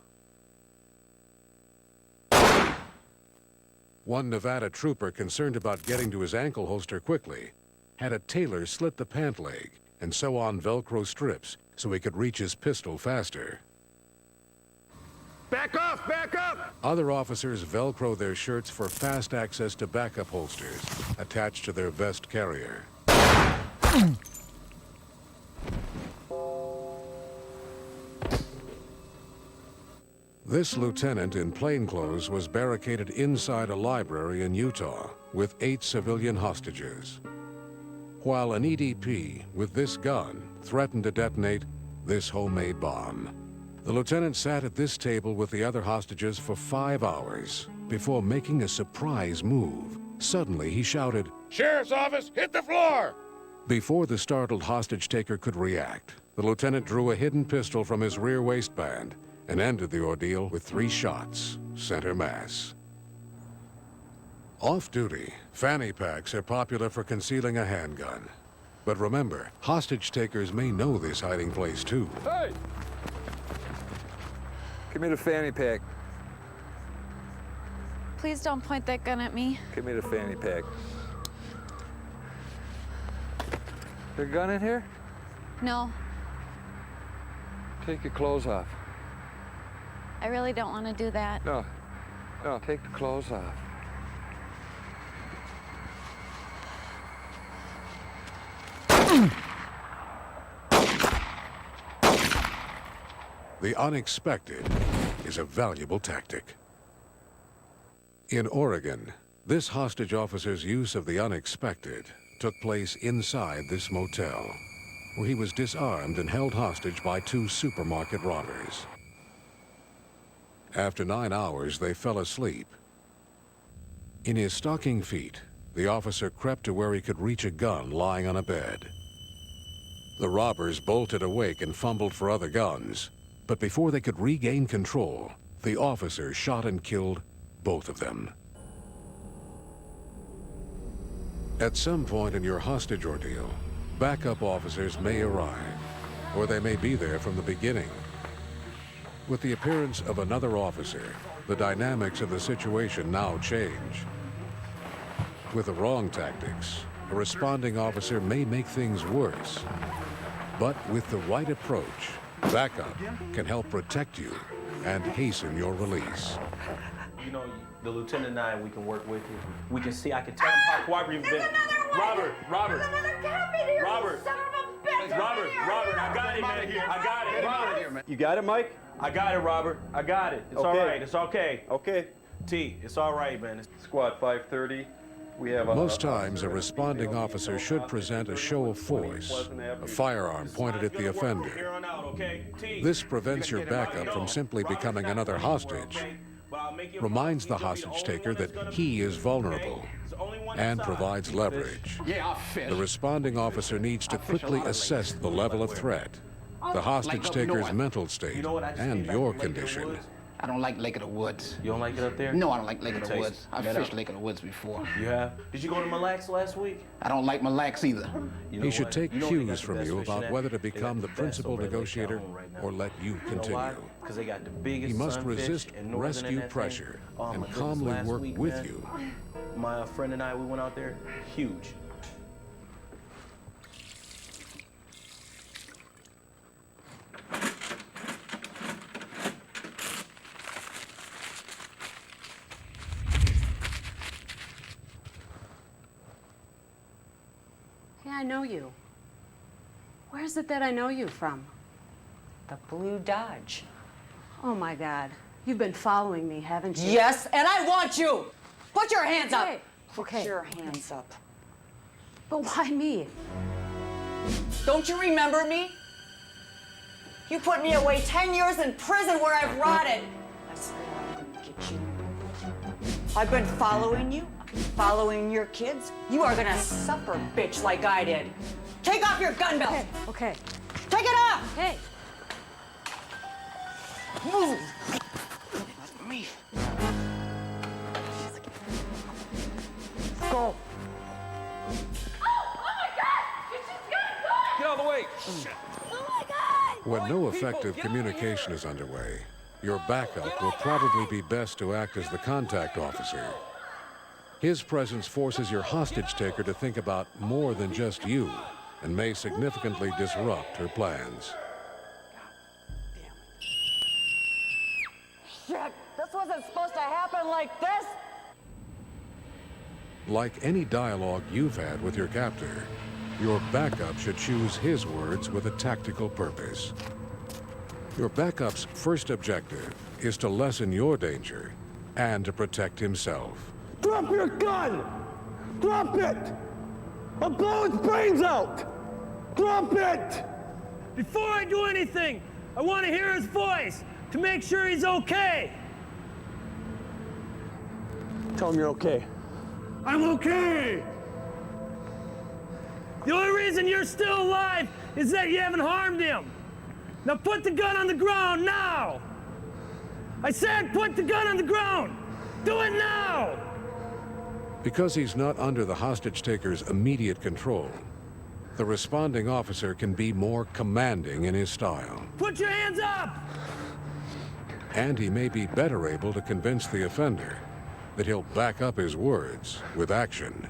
One Nevada trooper concerned about getting to his ankle holster quickly had a tailor slit the pant leg and sew on Velcro strips so he could reach his pistol faster. Back off! Back up! Other officers Velcro their shirts for fast access to backup holsters attached to their vest carrier. This lieutenant in plainclothes was barricaded inside a library in Utah with 8 civilian hostages, while an EDP with this gun threatened to detonate this homemade bomb. The lieutenant sat at this table with the other hostages for 5 hours before making a surprise move. Suddenly, he shouted, "Sheriff's office, hit the floor!" Before the startled hostage-taker could react, the lieutenant drew a hidden pistol from his rear waistband and ended the ordeal with 3 shots, center mass. Off-duty, fanny packs are popular for concealing a handgun. But remember, hostage-takers may know this hiding place too. Hey! Give me the fanny pack. Please don't point that gun at me. Give me the fanny pack. There a gun in here? No, Take your clothes off. I really don't want to do that. No, take the clothes off. The unexpected is a valuable tactic. In Oregon, this hostage officer's use of the unexpected took place inside this motel, where he was disarmed and held hostage by 2 supermarket robbers. After 9 hours, they fell asleep. In his stocking feet, the officer crept to where he could reach a gun lying on a bed. The robbers bolted awake and fumbled for other guns, but before they could regain control, the officer shot and killed both of them. At some point in your hostage ordeal, backup officers may arrive, or they may be there from the beginning. With the appearance of another officer, the dynamics of the situation now change. With the wrong tactics, a responding officer may make things worse. But with the right approach, backup can help protect you and hasten your release. You know, the lieutenant and I, we can work with you. We can see, I can tell him how cooperative you've been. Robert, I got it, man. I got it. Robert. You got it, Mike? I got it, Robert. I got it. It's Okay. all right. It's okay. Okay. T, it's all right, man. Squad 530. We have a... Most times, a responding officer should present a show of force, a firearm pointed at the offender. This prevents your backup from simply becoming another hostage, reminds the hostage-taker that he is vulnerable, and provides leverage. The responding officer needs to quickly assess the level of threat, the hostage-taker's mental state, and your condition. I don't like Lake of the Woods. You don't like it up there? No, I don't like Lake of the Woods. I've fished Lake of the Woods before. You have? Did you go to Mille Lacs last week? I don't like Mille Lacs either. He should take cues from you about whether to become the principal negotiator or let you continue. Because they got the biggest He must sunfish resist in northern rescue NFA. pressure Oh, my and goodness, calmly last work week, with man, you. My friend and I, we went out there. Huge. Yeah, I know you. Where is it that I know you from? The blue Dodge. Oh, my God. You've been following me, haven't you? Yes, and I want you! Put your hands up! Okay. Put your hands up. But why me? Don't you remember me? You put me away 10 years in prison where I've rotted. I said I'm gonna get you. I've been following you, following your kids. You are gonna suffer, bitch, like I did. Take off your gun belt. Okay. Take it off! Hey. Move! Me. Go. Get out of the way! When no effective communication is underway, your backup will probably be best to act as the contact officer. His presence forces your hostage taker to think about more than just you and may significantly disrupt her plans. Shit, this wasn't supposed to happen like this. Like any dialogue you've had with your captor, your backup should choose his words with a tactical purpose. Your backup's first objective is to lessen your danger and to protect himself. Drop your gun! Drop it! I'll blow its brains out! Drop it! Before I do anything, I want to hear his voice to make sure he's okay. Tell him you're okay. I'm okay. The only reason you're still alive is that you haven't harmed him. Now put the gun on the ground now. I said put the gun on the ground. Do it now. Because he's not under the hostage taker's immediate control, the responding officer can be more commanding in his style. Put your hands up. And he may be better able to convince the offender that he'll back up his words with action.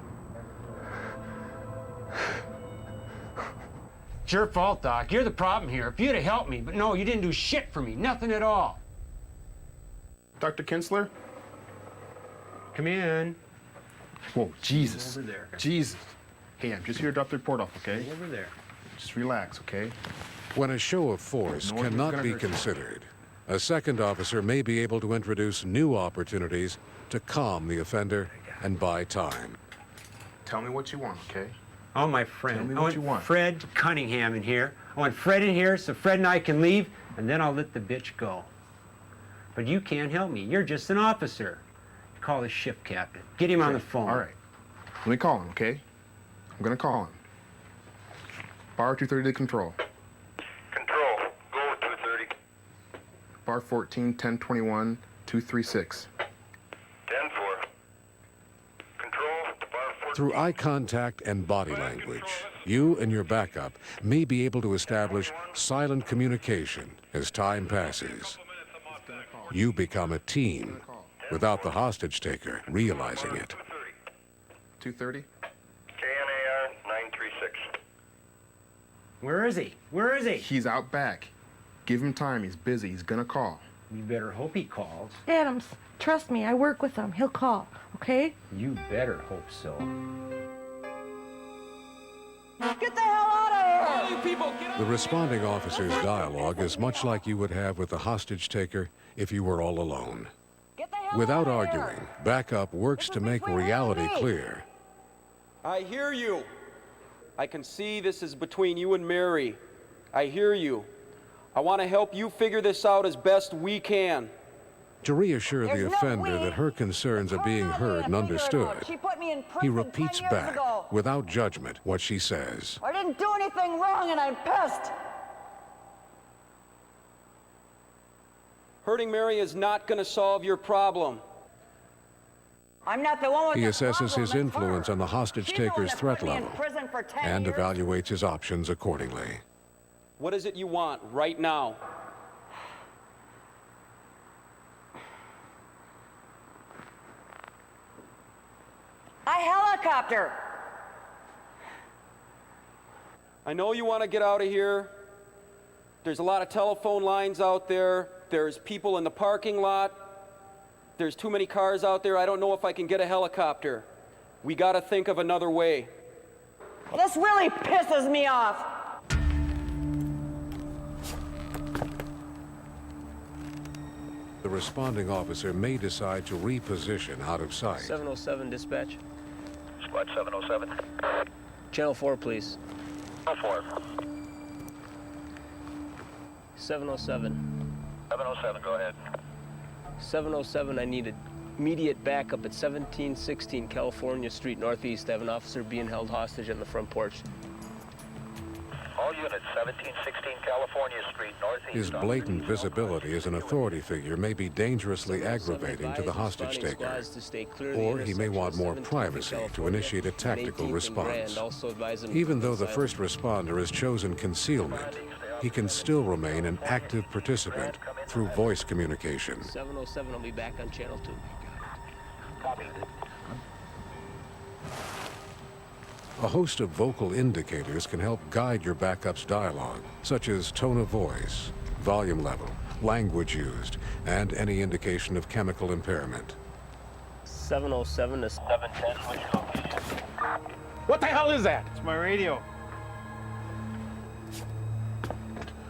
It's your fault, Doc. You're the problem here. If you'd have helped me, but no, you didn't do shit for me. Nothing at all. Dr. Kinsler? Come in. Whoa, Jesus. Over there. Jesus. Hey, I'm just here to drop the report off, okay? Over there. Just relax, okay? When a show of force cannot be considered, a second officer may be able to introduce new opportunities to calm the offender and buy time. Tell me what you want, okay? Oh, my friend. Tell me I what want you want. Fred Cunningham in here. I want Fred in here so Fred and I can leave, and then I'll let the bitch go. But you can't help me. You're just an officer. Call the ship captain. Get him on the phone. All right. Let me call him, okay? I'm gonna call him. Bar 230 to control. Control, go 230. Bar 14, 1021, 236. 10-4. Control to bar 14. Through eye contact and body language, you and your backup may be able to establish silent communication as time passes. You become a team without the hostage taker realizing it. 230? KNAR 936. Where is he? Where is he? He's out back. Give him time. He's busy. He's gonna call. You better hope he calls. Adams, trust me, I work with him. He'll call, okay? You better hope so. Get the hell out of here! All you people, get out! The responding officer's dialogue is much like you would have with the hostage taker if you were all alone. Without arguing, backup works to make reality clear. I hear you. I can see this is between you and Mary. I hear you. I want to help you figure this out as best we can. To reassure the offender that her concerns are being heard and understood, She put me in prison he repeats 10 years back, ago. without judgment, what she says. I didn't do anything wrong and I'm pissed. Hurting Mary is not going to solve your problem. I'm not the one with He the assesses problem, his it's influence her. on the hostage She's the one taker's that threat put me in level prison for 10 and years. evaluates his options accordingly. What is it you want right now? A helicopter. I know you want to get out of here. There's a lot of telephone lines out there. There's people in the parking lot. There's too many cars out there. I don't know if I can get a helicopter. We got to think of another way. This really pisses me off. The responding officer may decide to reposition out of sight. 707 dispatch. Squad 707. Channel 4, please. Channel 4. 707. 707, go ahead. 707, I need immediate backup at 1716 California Street Northeast. I have an officer being held hostage on the front porch. All units, 1716 California Street Northeast. His blatant visibility as an authority figure may be dangerously aggravating to the hostage taker, or he may want more privacy to initiate a tactical response. Even though the first responder has chosen concealment, he can still remain an active participant through voice communication. 707, I'll be back on channel 2. Copy. A host of vocal indicators can help guide your backup's dialogue, such as tone of voice, volume level, language used, and any indication of chemical impairment. 707 to 710, what's your location? What the hell is that? It's my radio.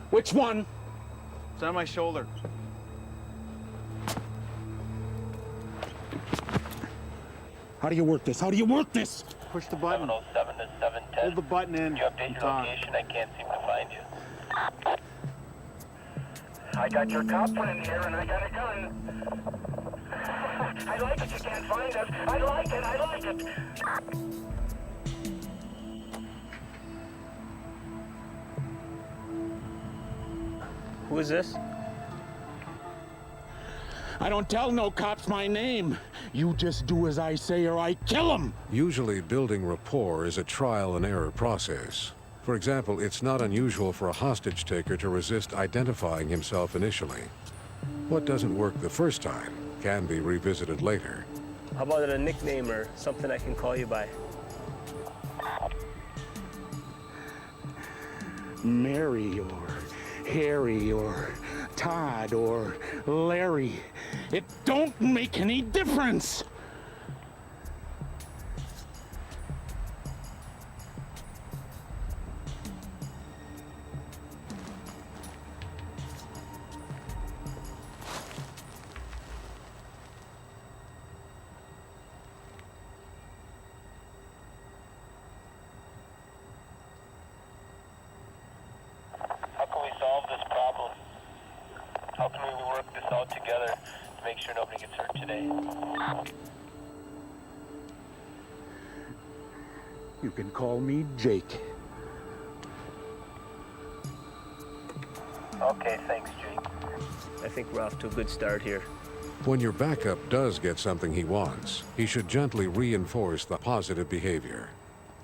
Which one? It's on my shoulder. How do you work this? How do you work this? Push the button. 707 to 710. Hold the button in. Did you update your location? I can't seem to find you. I got your cop friend here and I got a gun. I like it, you can't find us. I like it, I like it. Who is this? I don't tell no cops my name. You just do as I say or I kill them. Usually, building rapport is a trial and error process. For example, it's not unusual for a hostage taker to resist identifying himself initially. What doesn't work the first time can be revisited later. How about a nickname or something I can call you by? Mary or Harry or Todd or Larry. It don't make any difference. How can we solve this problem? How can we work this out together to make sure nobody gets hurt today? You can call me Jake. Okay, thanks, Jake. I think we're off to a good start here. When your backup does get something he wants, he should gently reinforce the positive behavior.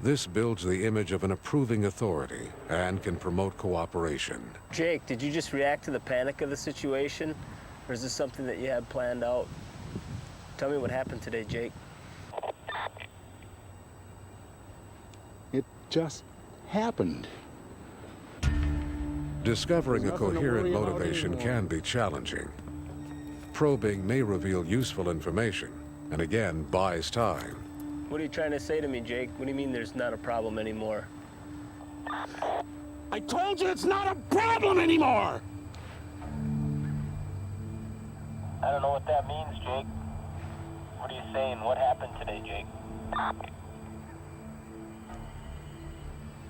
This builds the image of an approving authority and can promote cooperation. Jake, did you just react to the panic of the situation? Or is this something that you had planned out? Tell me what happened today, Jake. It just happened. Discovering a There's nothing to coherent worry about motivation anymore. can be challenging. Probing may reveal useful information, and again, buys time. What are you trying to say to me, Jake? What do you mean there's not a problem anymore? I told you it's not a problem anymore! I don't know what that means, Jake. What are you saying? What happened today, Jake?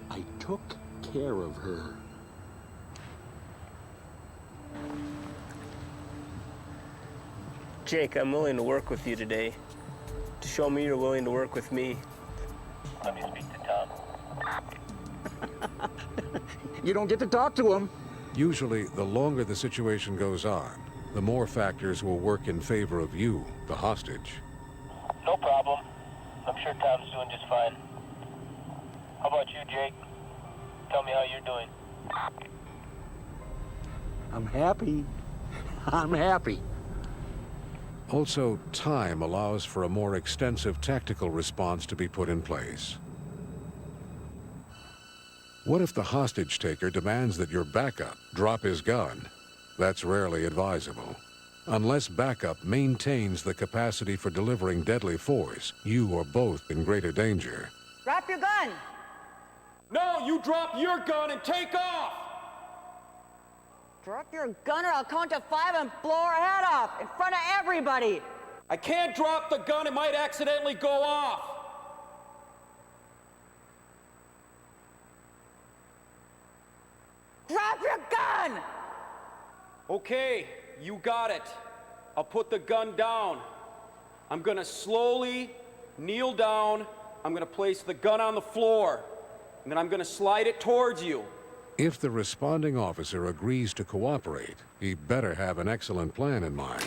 I took care of her. Jake, I'm willing to work with you today. To show me you're willing to work with me. Let me speak to Tom. You don't get to talk to him. Usually, the longer the situation goes on, the more factors will work in favor of you, the hostage. No problem. I'm sure Tom's doing just fine. How about you, Jake? Tell me how you're doing. I'm happy. I'm happy. Also, time allows for a more extensive tactical response to be put in place. What if the hostage taker demands that your backup drop his gun? That's rarely advisable. Unless backup maintains the capacity for delivering deadly force, you are both in greater danger. Drop your gun. No, you drop your gun and take off! Drop your gun or I'll count to 5 and blow her head off in front of everybody. I can't drop the gun, it might accidentally go off. Drop your gun! Okay, you got it. I'll put the gun down. I'm gonna slowly kneel down. I'm gonna place the gun on the floor, and then I'm gonna slide it towards you. If the responding officer agrees to cooperate, he better have an excellent plan in mind.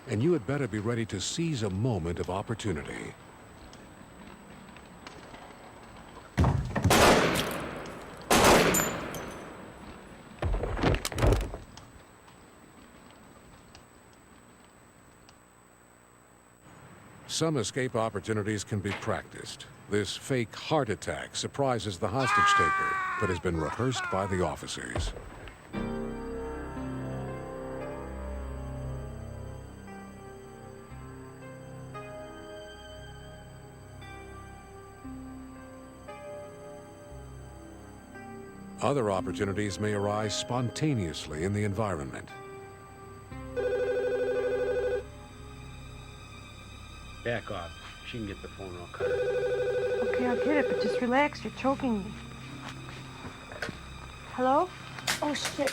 And you had better be ready to seize a moment of opportunity. Some escape opportunities can be practiced. This fake heart attack surprises the hostage taker, but has been rehearsed by the officers. Other opportunities may arise spontaneously in the environment. Back off. She can get the phone all cut. Okay, I'll get it, but just relax. You're choking me. Hello? Oh, shit.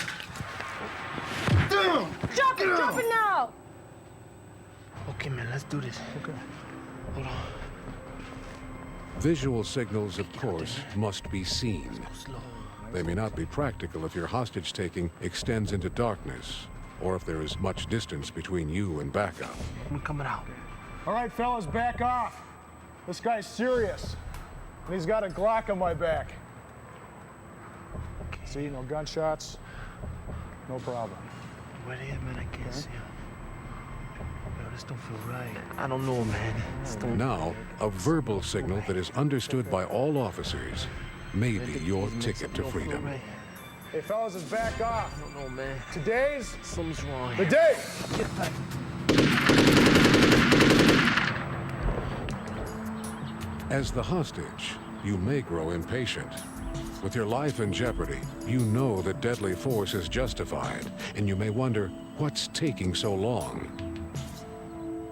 Damn! Drop it now! Okay, man, let's do this. Okay. Hold on. Visual signals, of course, must be seen. They may not be practical if your hostage-taking extends into darkness, or if there is much distance between you and backup. I'm coming out. All right, fellas, back off. This guy's serious, and he's got a Glock on my back. Okay. See, no gunshots, no problem. Right here, man, I can't see him. Yo, this don't feel right. I don't know, man. Now, a verbal signal that is understood by all officers may be your ticket to freedom. Hey, fellas, let's back off. I don't know, man. Today's something's wrong. The day. Get back. As the hostage, you may grow impatient. With your life in jeopardy, you know that deadly force is justified, and you may wonder, what's taking so long?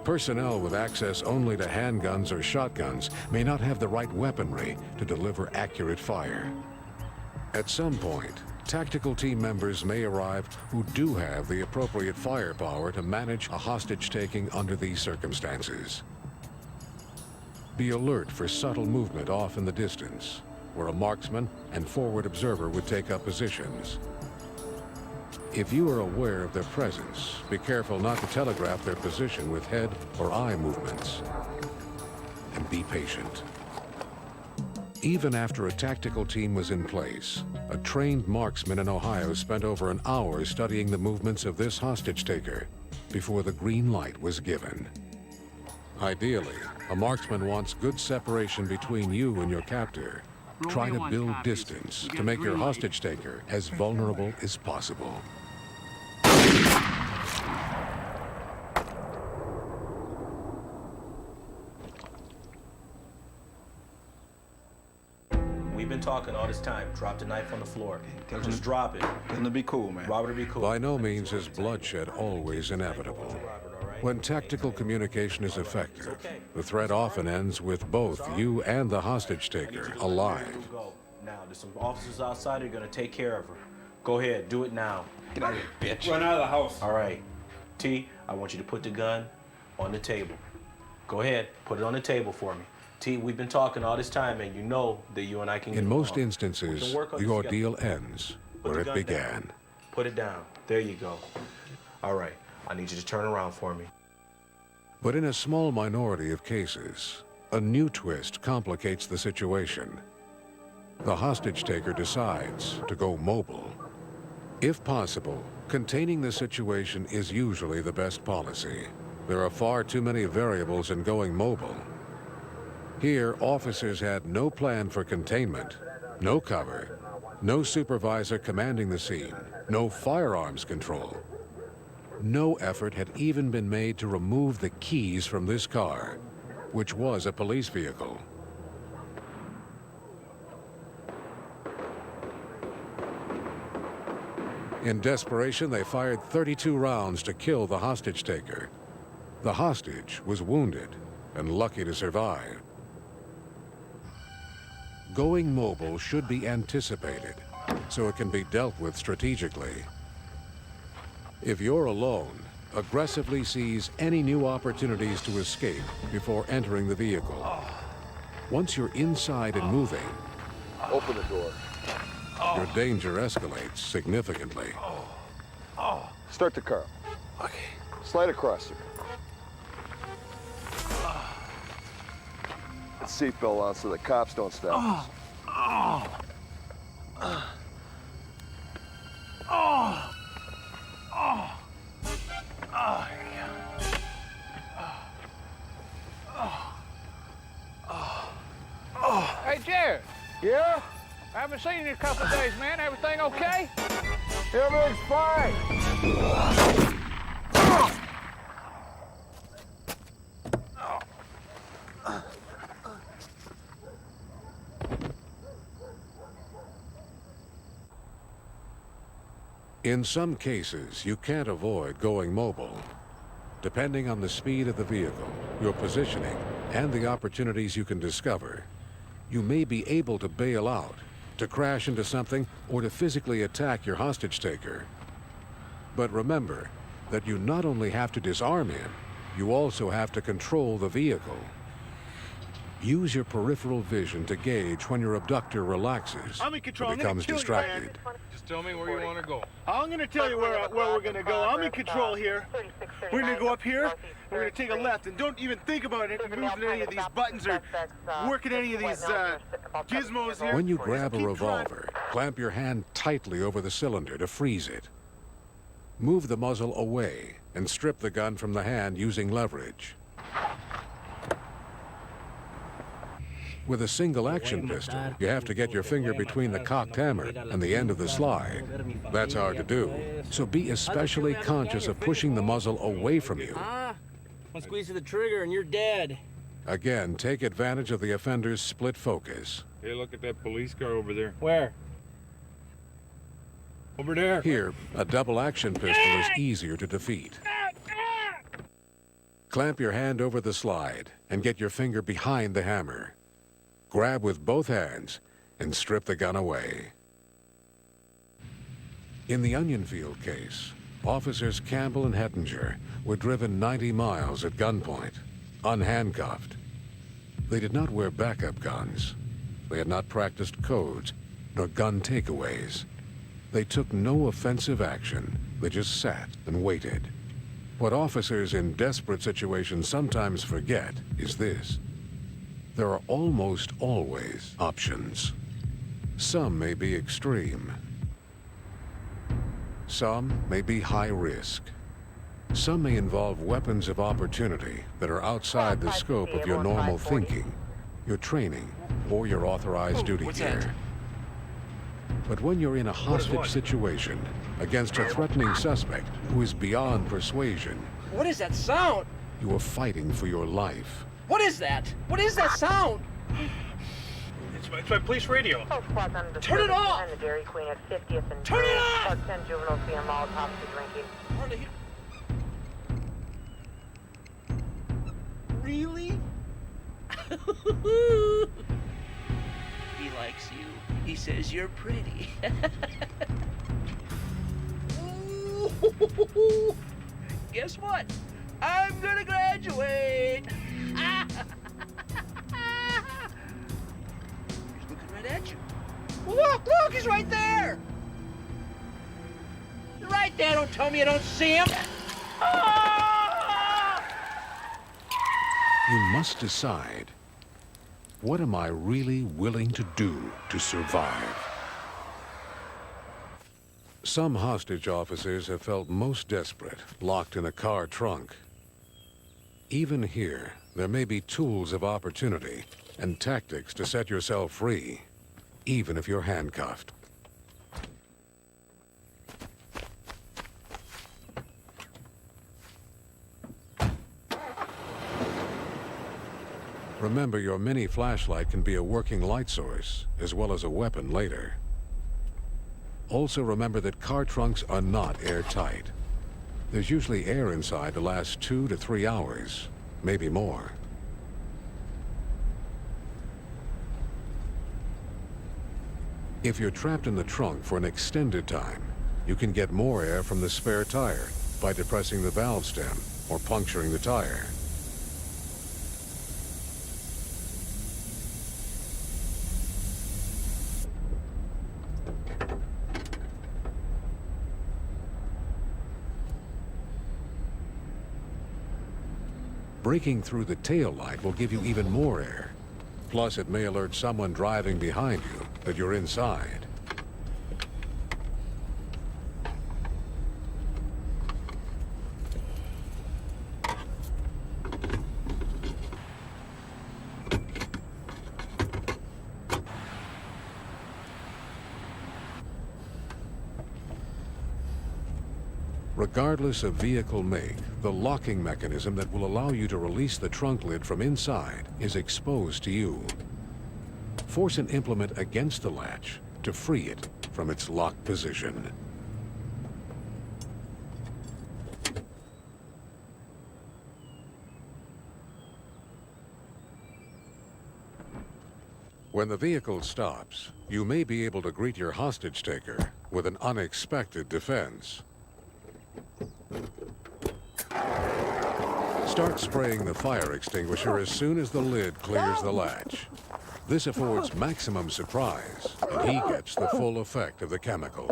Personnel with access only to handguns or shotguns may not have the right weaponry to deliver accurate fire. At some point, tactical team members may arrive who do have the appropriate firepower to manage a hostage-taking under these circumstances. Be alert for subtle movement off in the distance, where a marksman and forward observer would take up positions. If you are aware of their presence, be careful not to telegraph their position with head or eye movements. And be patient. Even after a tactical team was in place, a trained marksman in Ohio spent over an hour studying the movements of this hostage-taker before the green light was given. Ideally, a marksman wants good separation between you and your captor. Try to build distance to make your hostage-taker as vulnerable as possible. We've been talking all this time. Drop the knife on the floor. Just drop it. Tell him to be cool, man. Robert, be cool. By no means is bloodshed always inevitable. When tactical communication is effective, the threat often ends with both you and the hostage-taker alive. Now, there's some officers outside who are going to take care of her. Go ahead, do it now. Get out of here, bitch. Run out of the house. All right. T, I want you to put the gun on the table. Go ahead, put it on the table for me. T, we've been talking all this time, and you know that you and I can get In most along. instances, the ordeal ends where it began. Put it down. There you go. All right. I need you to turn around for me. But in a small minority of cases, a new twist complicates the situation. The hostage-taker decides to go mobile. If possible, containing the situation is usually the best policy. There are far too many variables in going mobile. Here, officers had no plan for containment, no cover, no supervisor commanding the scene, no firearms control. No effort had even been made to remove the keys from this car, which was a police vehicle. In desperation, they fired 32 rounds to kill the hostage taker. The hostage was wounded and lucky to survive. Going mobile should be anticipated, so it can be dealt with strategically. If you're alone, aggressively seize any new opportunities to escape before entering the vehicle. Once you're inside and moving, Open the door. your danger escalates significantly. Start the car. Okay. Slide across here. Put seatbelt on so the cops don't stop us. Hey, Jared. Yeah? I haven't seen you in a couple of days, man. Everything okay? Everything's fine. In some cases, you can't avoid going mobile. Depending on the speed of the vehicle, your positioning, and the opportunities you can discover, you may be able to bail out, to crash into something, or to physically attack your hostage taker. But remember that you not only have to disarm him, you also have to control the vehicle. Use your peripheral vision to gauge when your abductor relaxes I'm in control. or I'm gonna becomes kill you, distracted. Just tell me where you want to go. I'm gonna tell you where we're gonna go. I'm in control here. We're gonna go up here. We're gonna take a left, and don't even think about it moving any of these buttons or working any of these gizmos here. When you grab a revolver, clamp your hand tightly over the cylinder to freeze it. Move the muzzle away and strip the gun from the hand using leverage. With a single action pistol, you have to get your finger between the cocked hammer and the end of the slide. That's hard to do, so be especially conscious of pushing the muzzle away from you. One squeeze of the trigger and you're dead. Again, take advantage of the offender's split focus. Hey, look at that police car over there. Where? Over there. Here, a double action pistol is easier to defeat. Clamp your hand over the slide and get your finger behind the hammer. Grab with both hands and strip the gun away. In the Onion Field case, officers Campbell and Hettinger were driven 90 miles at gunpoint, unhandcuffed. They did not wear backup guns. They had not practiced codes, nor gun takeaways. They took no offensive action. They just sat and waited. What officers in desperate situations sometimes forget is this. There are almost always options. Some may be extreme. Some may be high risk. Some may involve weapons of opportunity that are outside the scope of your normal thinking, your training, or your authorized duty gear. But when you're in a hostage situation against a threatening suspect who is beyond persuasion, What is that sound? you are fighting for your life. What is that? What is that sound? It's my police radio. Turn it off! And the Dairy Queen at 50th and Turn it off! About 10 juveniles being Molotovs for drinking. Really? He likes you. He says you're pretty. Guess what? I'm gonna graduate. He's looking right at you. Look, he's right there. Right there. Don't tell me you don't see him. You must decide, what am I really willing to do to survive? Some hostage officers have felt most desperate, locked in a car trunk. Even here, there may be tools of opportunity and tactics to set yourself free, even if you're handcuffed. Remember, your mini flashlight can be a working light source, as well as a weapon later. Also remember that car trunks are not airtight. There's usually air inside to last 2 to 3 hours, maybe more. If you're trapped in the trunk for an extended time, you can get more air from the spare tire by depressing the valve stem or puncturing the tire. Breaking through the tail light will give you even more air. Plus, it may alert someone driving behind you that you're inside. Regardless of vehicle make, the locking mechanism that will allow you to release the trunk lid from inside is exposed to you. Force an implement against the latch to free it from its locked position. When the vehicle stops, you may be able to greet your hostage taker with an unexpected defense. Start spraying the fire extinguisher as soon as the lid clears the latch. This affords maximum surprise, and he gets the full effect of the chemical.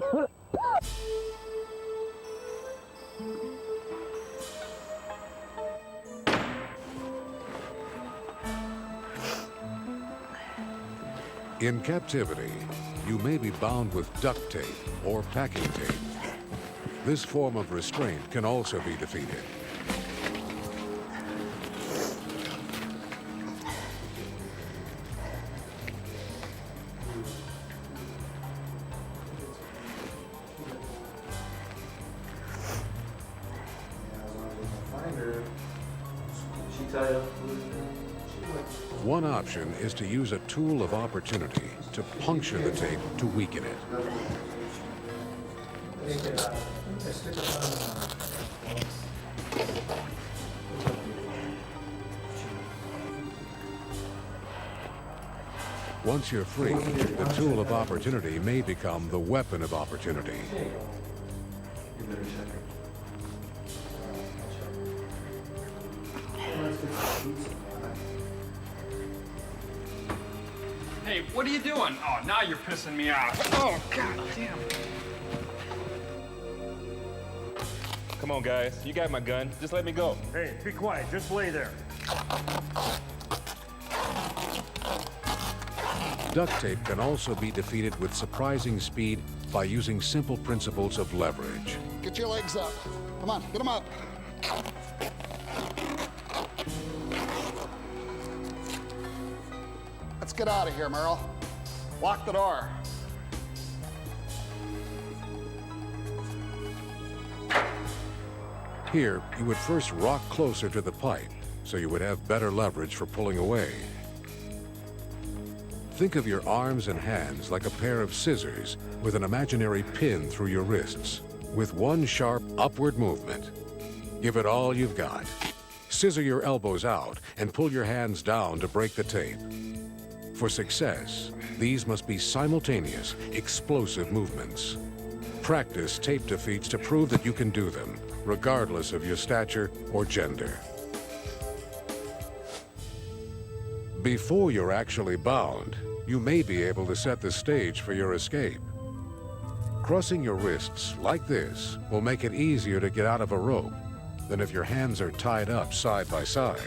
In captivity, you may be bound with duct tape or packing tape. This form of restraint can also be defeated. One option is to use a tool of opportunity to puncture the tape to weaken it. Once you're free, the tool of opportunity may become the weapon of opportunity. Hey, what are you doing? Oh, now you're pissing me off. Oh, god damn. Come on, guys. You got my gun. Just let me go. Hey, be quiet. Just lay there. Duct tape can also be defeated with surprising speed by using simple principles of leverage. Get your legs up. Come on, get them up. Let's get out of here, Merle. Lock the door. Here, you would first rock closer to the pipe, so you would have better leverage for pulling away. Think of your arms and hands like a pair of scissors with an imaginary pin through your wrists. With one sharp upward movement, give it all you've got. Scissor your elbows out and pull your hands down to break the tape. For success, these must be simultaneous, explosive movements. Practice tape defeats to prove that you can do them, regardless of your stature or gender. Before you're actually bound, you may be able to set the stage for your escape. Crossing your wrists like this will make it easier to get out of a rope than if your hands are tied up side by side.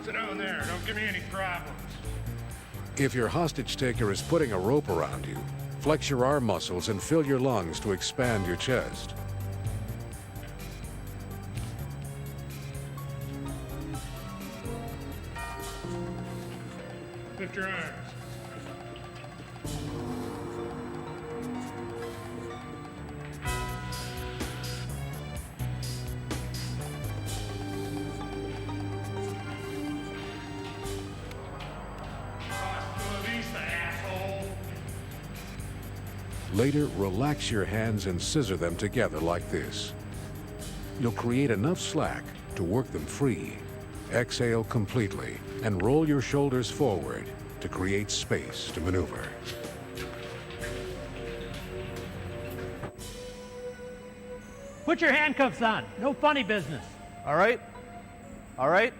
Sit down there. Don't give me any problems. If your hostage taker is putting a rope around you, flex your arm muscles and fill your lungs to expand your chest. Lift your arms. Later, relax your hands and scissor them together like this. You'll create enough slack to work them free. Exhale completely and roll your shoulders forward to create space to maneuver. Put your handcuffs on. No funny business. All right? All right?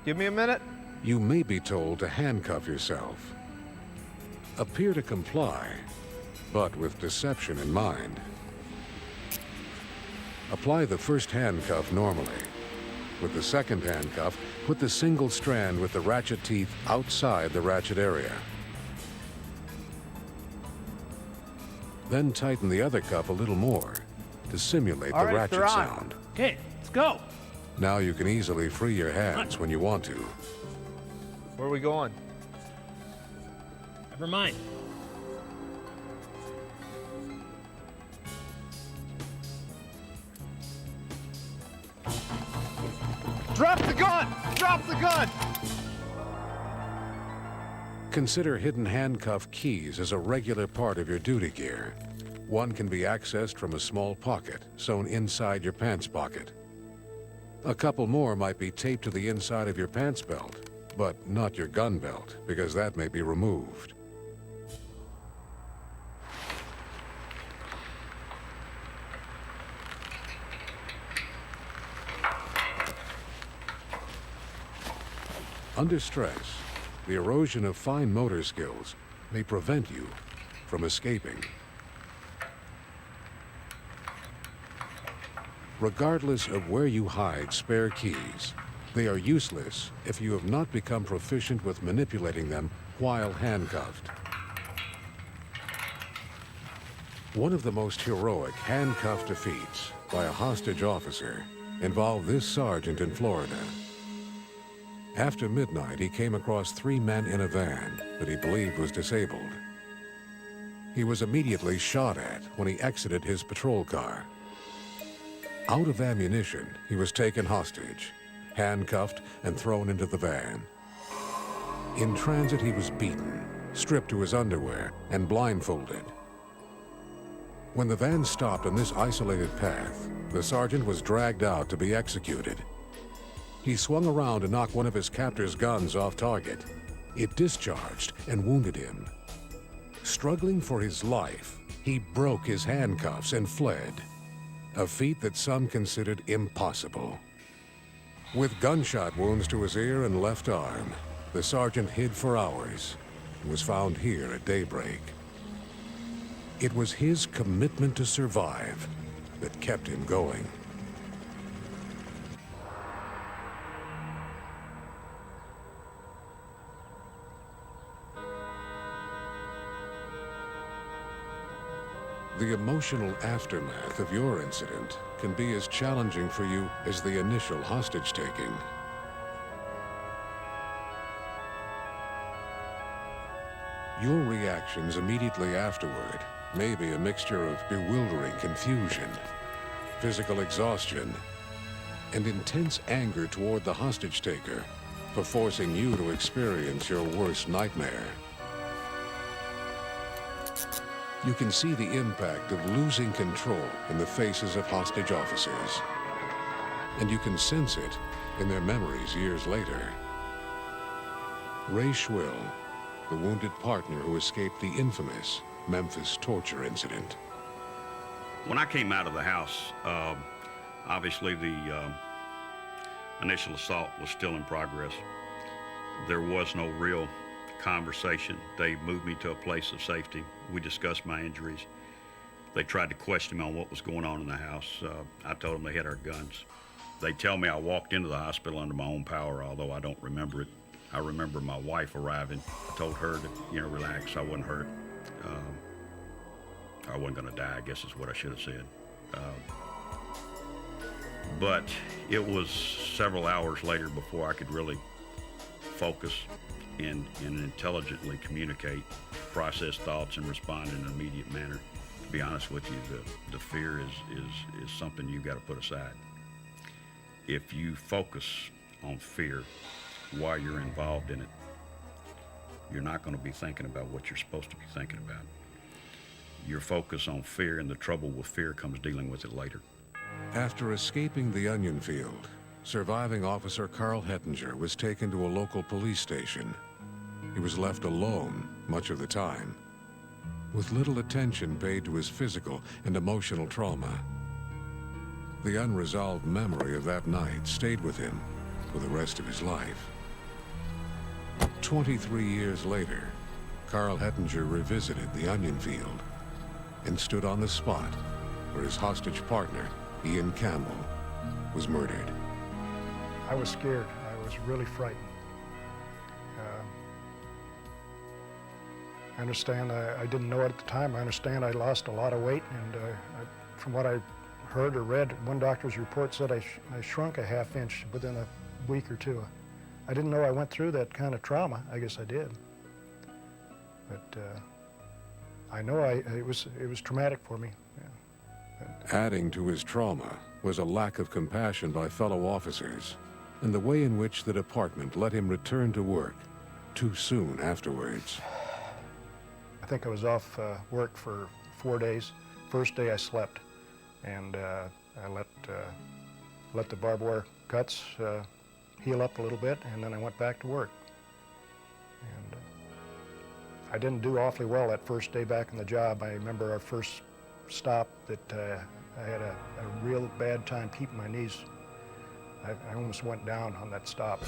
Give me a minute. You may be told to handcuff yourself. Appear to comply, but with deception in mind. Apply the first handcuff normally. With the second handcuff, put the single strand with the ratchet teeth outside the ratchet area. Then tighten the other cuff a little more to simulate the ratchet sound. Okay, let's go. Now you can easily free your hands when you want to. Where are we going? Never mind. Drop the gun! Drop the gun! Consider hidden handcuff keys as a regular part of your duty gear. One can be accessed from a small pocket sewn inside your pants pocket. A couple more might be taped to the inside of your pants belt, but not your gun belt, because that may be removed. Under stress, the erosion of fine motor skills may prevent you from escaping. Regardless of where you hide spare keys, they are useless if you have not become proficient with manipulating them while handcuffed. One of the most heroic handcuff defeats by a hostage officer involved this sergeant in Florida. After midnight, he came across 3 men in a van that he believed was disabled. He was immediately shot at when he exited his patrol car. Out of ammunition, he was taken hostage, handcuffed, and thrown into the van. In transit, he was beaten, stripped to his underwear, and blindfolded. When the van stopped on this isolated path, the sergeant was dragged out to be executed. He swung around to knock one of his captor's guns off target. It discharged and wounded him. Struggling for his life, he broke his handcuffs and fled, a feat that some considered impossible. With gunshot wounds to his ear and left arm, the sergeant hid for hours and was found here at daybreak. It was his commitment to survive that kept him going. The emotional aftermath of your incident can be as challenging for you as the initial hostage-taking. Your reactions immediately afterward may be a mixture of bewildering confusion, physical exhaustion, and intense anger toward the hostage-taker for forcing you to experience your worst nightmare. You can see the impact of losing control in the faces of hostage officers. And you can sense it in their memories years later. Ray Schwill, the wounded partner who escaped the infamous Memphis torture incident. When I came out of the house, obviously the initial assault was still in progress. There was no real conversation. They moved me to a place of safety. We discussed my injuries. They tried to question me on what was going on in the house. I told them they had our guns. They tell me I walked into the hospital under my own power, although I don't remember it. I remember my wife arriving. I told her to, relax. I wasn't hurt. I wasn't going to die, I guess is what I should have said. But it was several hours later before I could really focus and intelligently communicate, process thoughts, and respond in an immediate manner. To be honest with you, the fear is something you've got to put aside. If you focus on fear while you're involved in it, you're not going to be thinking about what you're supposed to be thinking about. your focus on fear, and the trouble with fear comes dealing with it later. After escaping the onion field, surviving officer Carl Hettinger was taken to a local police station. He was left alone much of the time, with little attention paid to his physical and emotional trauma. The unresolved memory of that night stayed with him for the rest of his life. 23 years later, Carl Hettinger revisited the onion field and stood on the spot where his hostage partner, Ian Campbell, was murdered. I was scared. I was really frightened. I understand, I didn't know it at the time. I understand I lost a lot of weight, and from what I heard or read, one doctor's report said I shrunk a ½ inch within a week or two. I didn't know I went through that kind of trauma. I guess I did. But I know it was traumatic for me. Yeah. Adding to his trauma was a lack of compassion by fellow officers, and the way in which the department let him return to work too soon afterwards. I think I was off work for 4 days. First day I slept, and I let the barbed wire cuts heal up a little bit, and then I went back to work. And I didn't do awfully well that first day back in the job. I remember our first stop that I had a real bad time keeping my knees. I almost went down on that stop.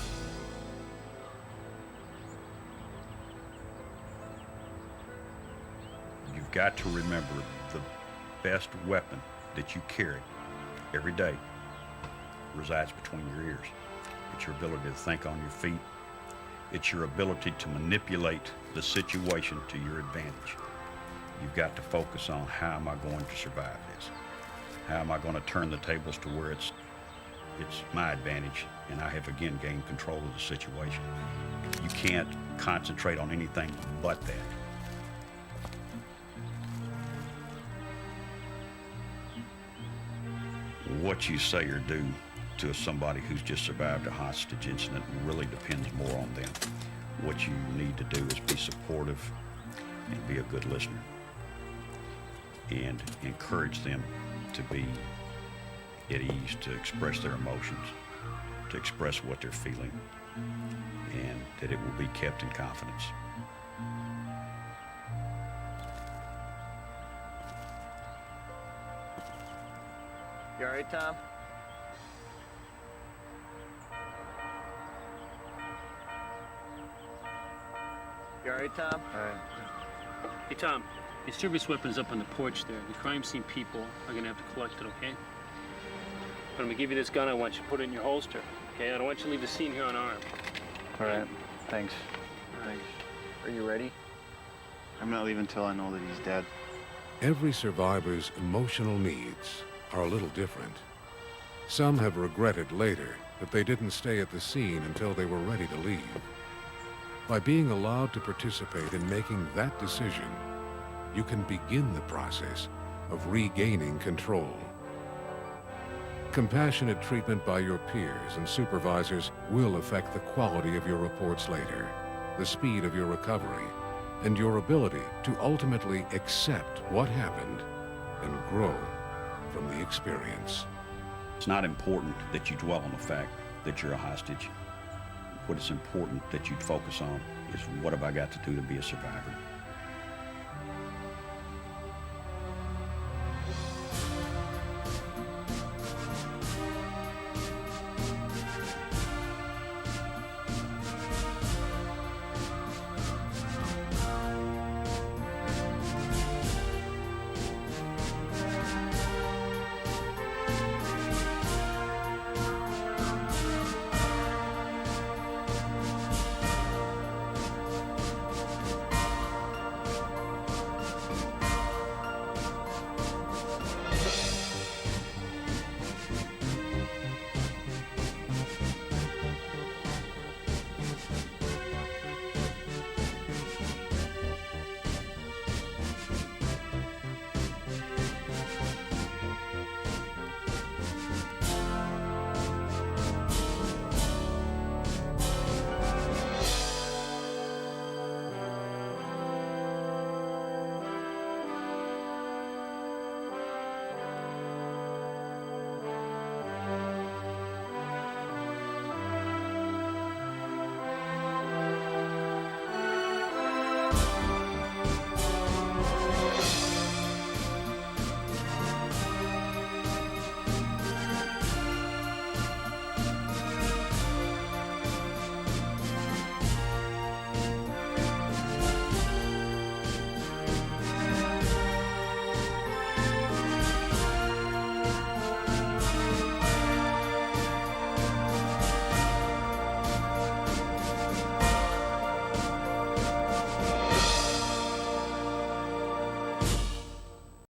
You've got to remember the best weapon that you carry every day resides between your ears. It's your ability to think on your feet. It's your ability to manipulate the situation to your advantage. You've got to focus on, how am I going to survive this? How am I going to turn the tables to where it's my advantage and I have again gained control of the situation? You can't concentrate on anything but that. What you say or do to somebody who's just survived a hostage incident really depends more on them. What you need to do is be supportive and be a good listener and encourage them to be at ease, to express their emotions, to express what they're feeling, and that it will be kept in confidence. You all right, Tom? You all right, Tom? All right. Hey, Tom, the service weapon's up on the porch there. The crime scene people are gonna have to collect it, okay? But I'm gonna give you this gun. I want you to put it in your holster, okay? I don't want you to leave the scene here unarmed. All right, thanks. All right. Are you ready? I'm not leaving until I know that he's dead. Every survivor's emotional needs are a little different. Some have regretted later that they didn't stay at the scene until they were ready to leave. By being allowed to participate in making that decision, you can begin the process of regaining control. Compassionate treatment by your peers and supervisors will affect the quality of your reports later, the speed of your recovery, and your ability to ultimately accept what happened and grow from the experience. It's not important that you dwell on the fact that you're a hostage. What is important that you focus on is, what have I got to do to be a survivor?